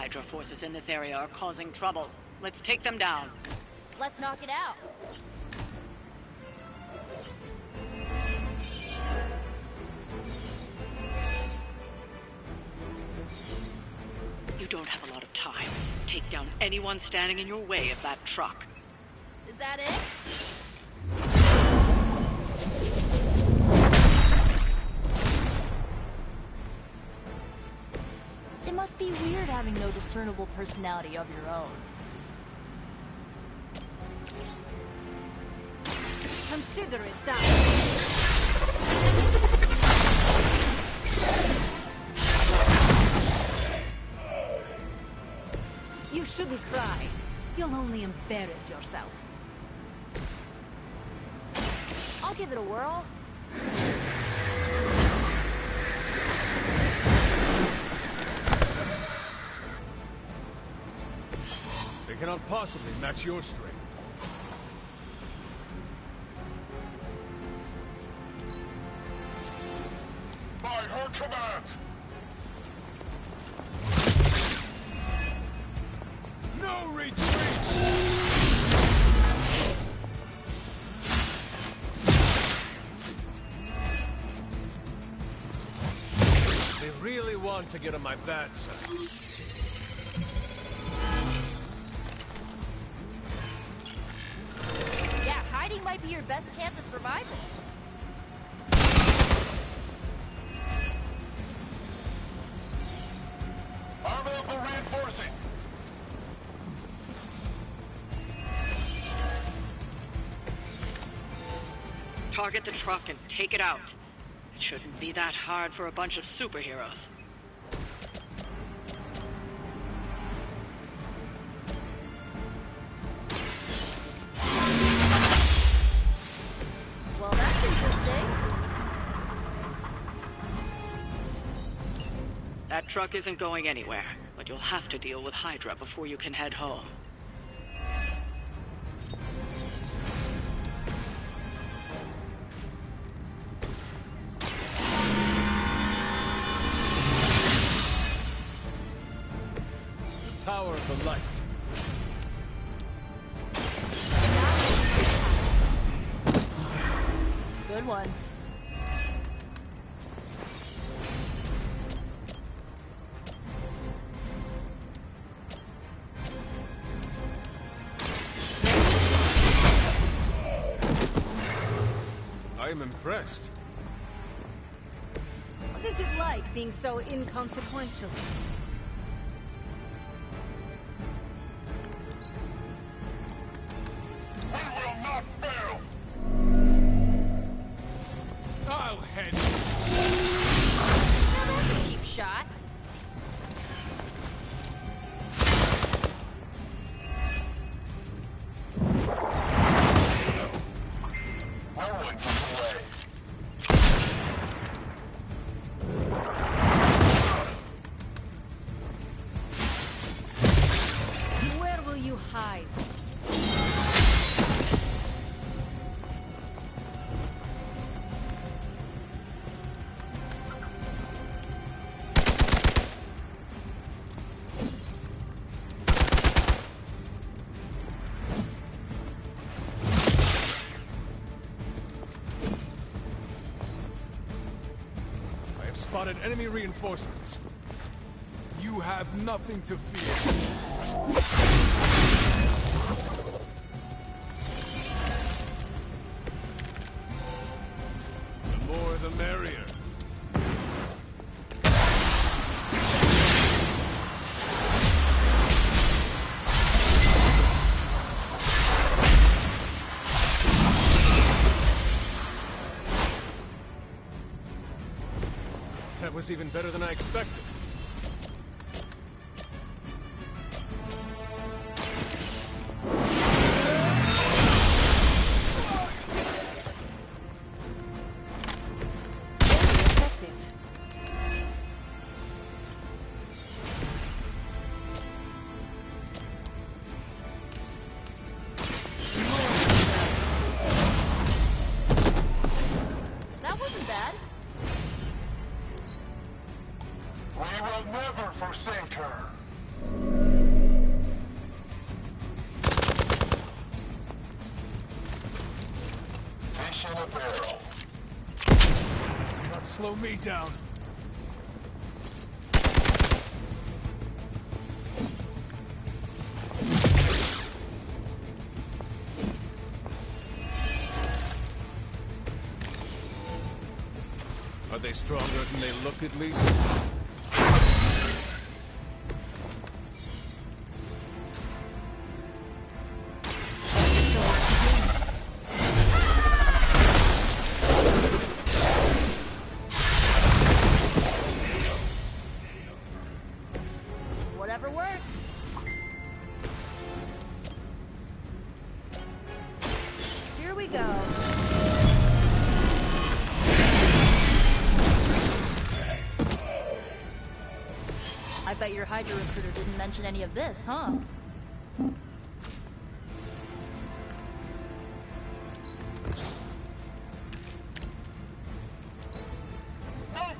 Hydra forces in this area are causing trouble. Let's take them down. Let's knock it out. You don't have a lot of time. Take down anyone standing in your way of that truck. Is that it? It must be weird having no discernible personality of your own. Consider it done. You shouldn't cry. You'll only embarrass yourself. I'll give it a whirl. They cannot possibly match your strength. By her command! No retreat! They really want to get on my bad side. Yeah, hiding might be your best chance at survival. I'm able reinforcing. Target the truck and take it out. It shouldn't be that hard for a bunch of superheroes. Well, that's interesting. That truck isn't going anywhere, but you'll have to deal with Hydra before you can head home. Power of the light. Good one. I am impressed. What is it like being so inconsequential? We will not fail! I'll head. Now that's a cheap shot. No one gets away. Where will you hide? I have spotted enemy reinforcements. You have nothing to fear. The more the merrier. That was even better than I expected. That wasn't bad. We slow me down. Are they stronger than they look, at least? Whatever works. Here we go. I bet your Hydra recruiter didn't mention any of this, huh? Move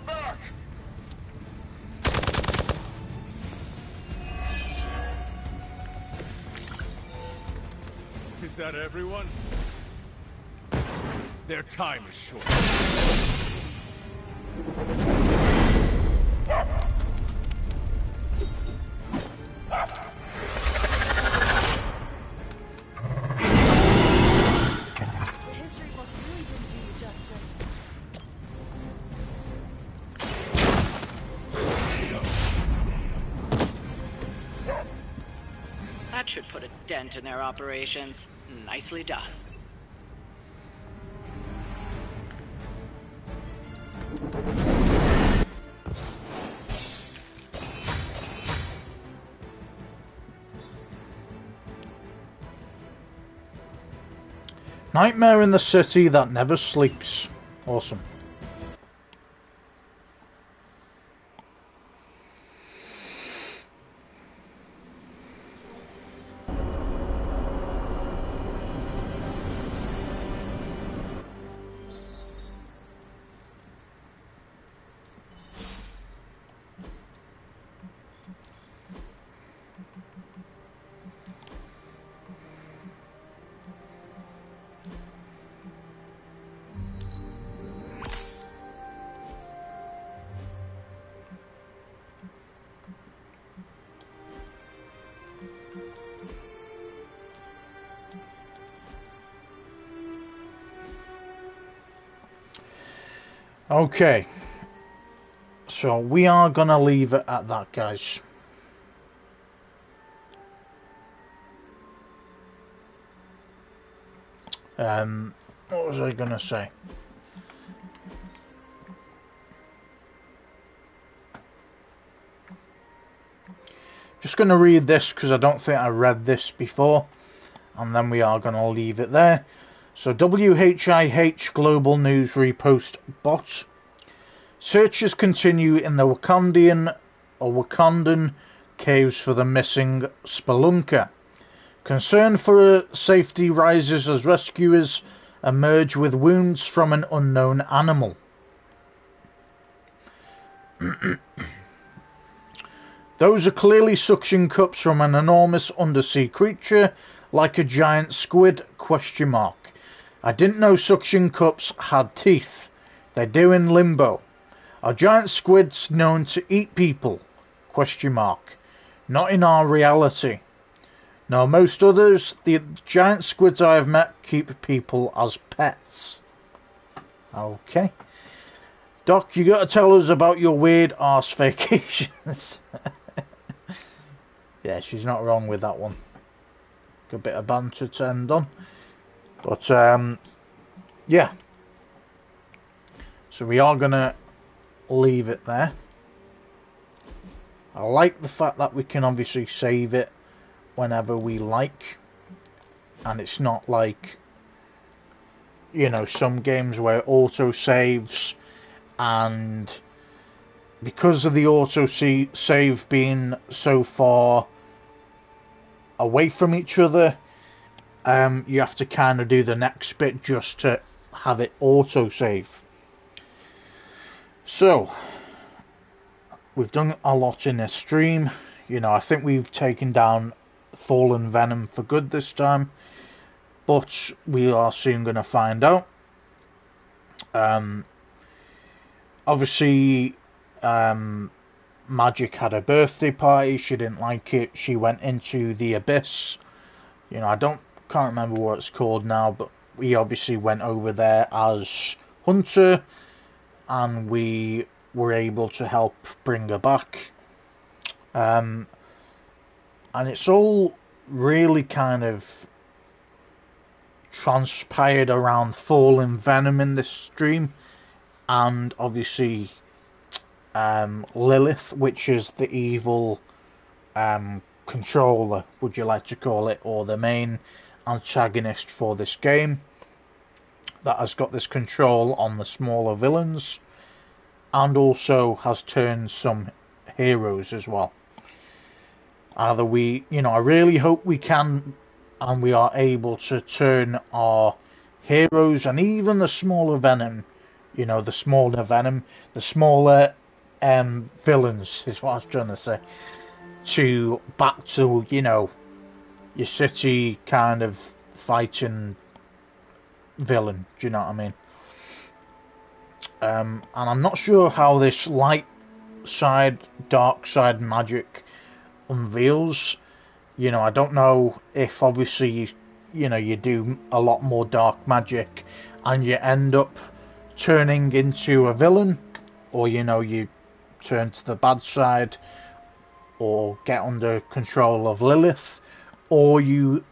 back! Is that everyone? Their time is short. That should put a dent in their operations. Nicely done. Nightmare in the city that never sleeps. Awesome. Okay, so we are gonna leave it at that, guys. What was I gonna say? Just gonna read this because I don't think I read this before, and then we are gonna leave it there. So WHIH Global News repost bot. Searches continue in the Wakandan caves for the missing spelunker. Concern for safety rises as rescuers emerge with wounds from an unknown animal. Those are clearly suction cups from an enormous undersea creature, like a giant squid, ? I didn't know suction cups had teeth. They do in Limbo. Are giant squids known to eat people? ? Not in our reality. No, most others, the giant squids I have met keep people as pets. Okay. Doc, you gotta tell us about your weird arse vacations. Yeah, she's not wrong with that one. A bit of banter to end on. But, yeah. So we are going to leave it there. I like the fact that we can obviously save it whenever we like. And it's not like, you know, some games where auto saves, and because of the auto save being so far away from each other, you have to kind of do the next bit just to have it auto save. So we've done a lot in this stream. You know, I think we've taken down Fallen Venom for good this time, but we are soon going to find out. obviously, Magic had a birthday party. She didn't like it. She went into the abyss. You know, can't remember what it's called now, but we obviously went over there as Hunter, and we were able to help bring her back. And it's all really kind of transpired around fallen Venom in this stream, and obviously Lilith, which is the evil controller, would you like to call it, or the main antagonist for this game, that has got this control on the smaller villains, and also has turned some heroes as well. Either I really hope we can, and we are able to turn our heroes and even the smaller Venom, the smaller villains is what I was trying to say, back to, your city kind of fighting villain. Do you know what I mean? And I'm not sure how this light side, dark side magic unveils. I don't know if obviously you do a lot more dark magic and you end up turning into a villain, or you turn to the bad side or get under control of Lilith, or you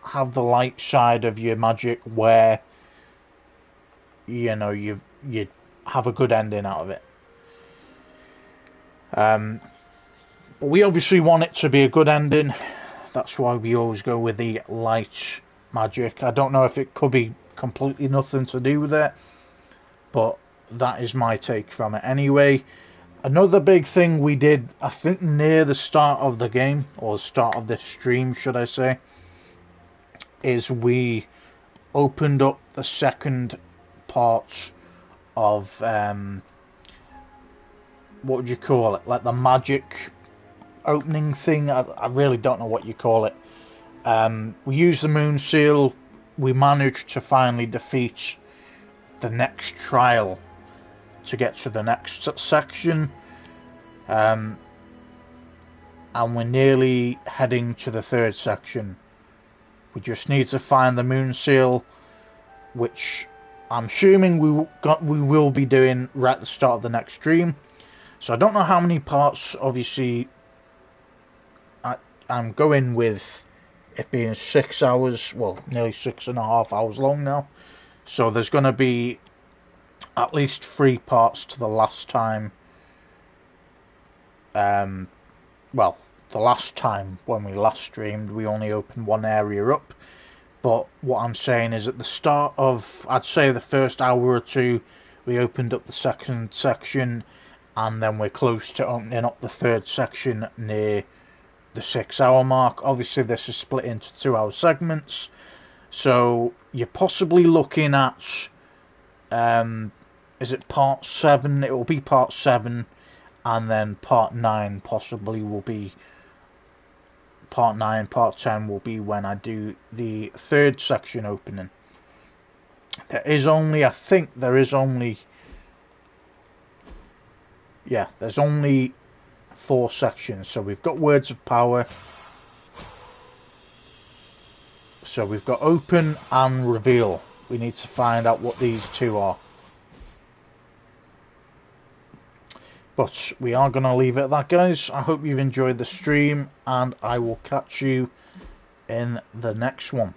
have the light side of your magic where you have a good ending out of it. But we obviously want it to be a good ending. That's why we always go with the light magic. I don't know if it could be completely nothing to do with it, but that is my take from it anyway. Another big thing we did, I think near the start of the game, or start of this stream should I say, is we opened up the second part of what would you call it, like the magic opening thing. I really don't know what you call it. We used the moon seal. We managed to finally defeat the next trial to get to the next section, and we're nearly heading to the third section. We just need to find the moon seal, which I'm assuming we will be doing right at the start of the next stream. So I don't know how many parts. Obviously, I'm going with it being 6 hours, well, nearly 6.5 hours long now. So there's going to be at least 3 parts to the last time. Well, the last time when we last streamed, we only opened one area up. But what I'm saying is at the start of, I'd say the first hour or two, we opened up the second section, and then we're close to opening up the third section near the 6 hour mark. Obviously this is split into 2 hour segments, so you're possibly looking at is it part 7? It will be part 7, and then part 9 possibly will be part 9. Part 10 will be when I do the third section opening. There's only 4 sections. So we've got Words of Power, so we've got Open and Reveal. We need to find out what these two are, but we are going to leave it at that, guys. I hope you've enjoyed the stream, and I will catch you in the next one.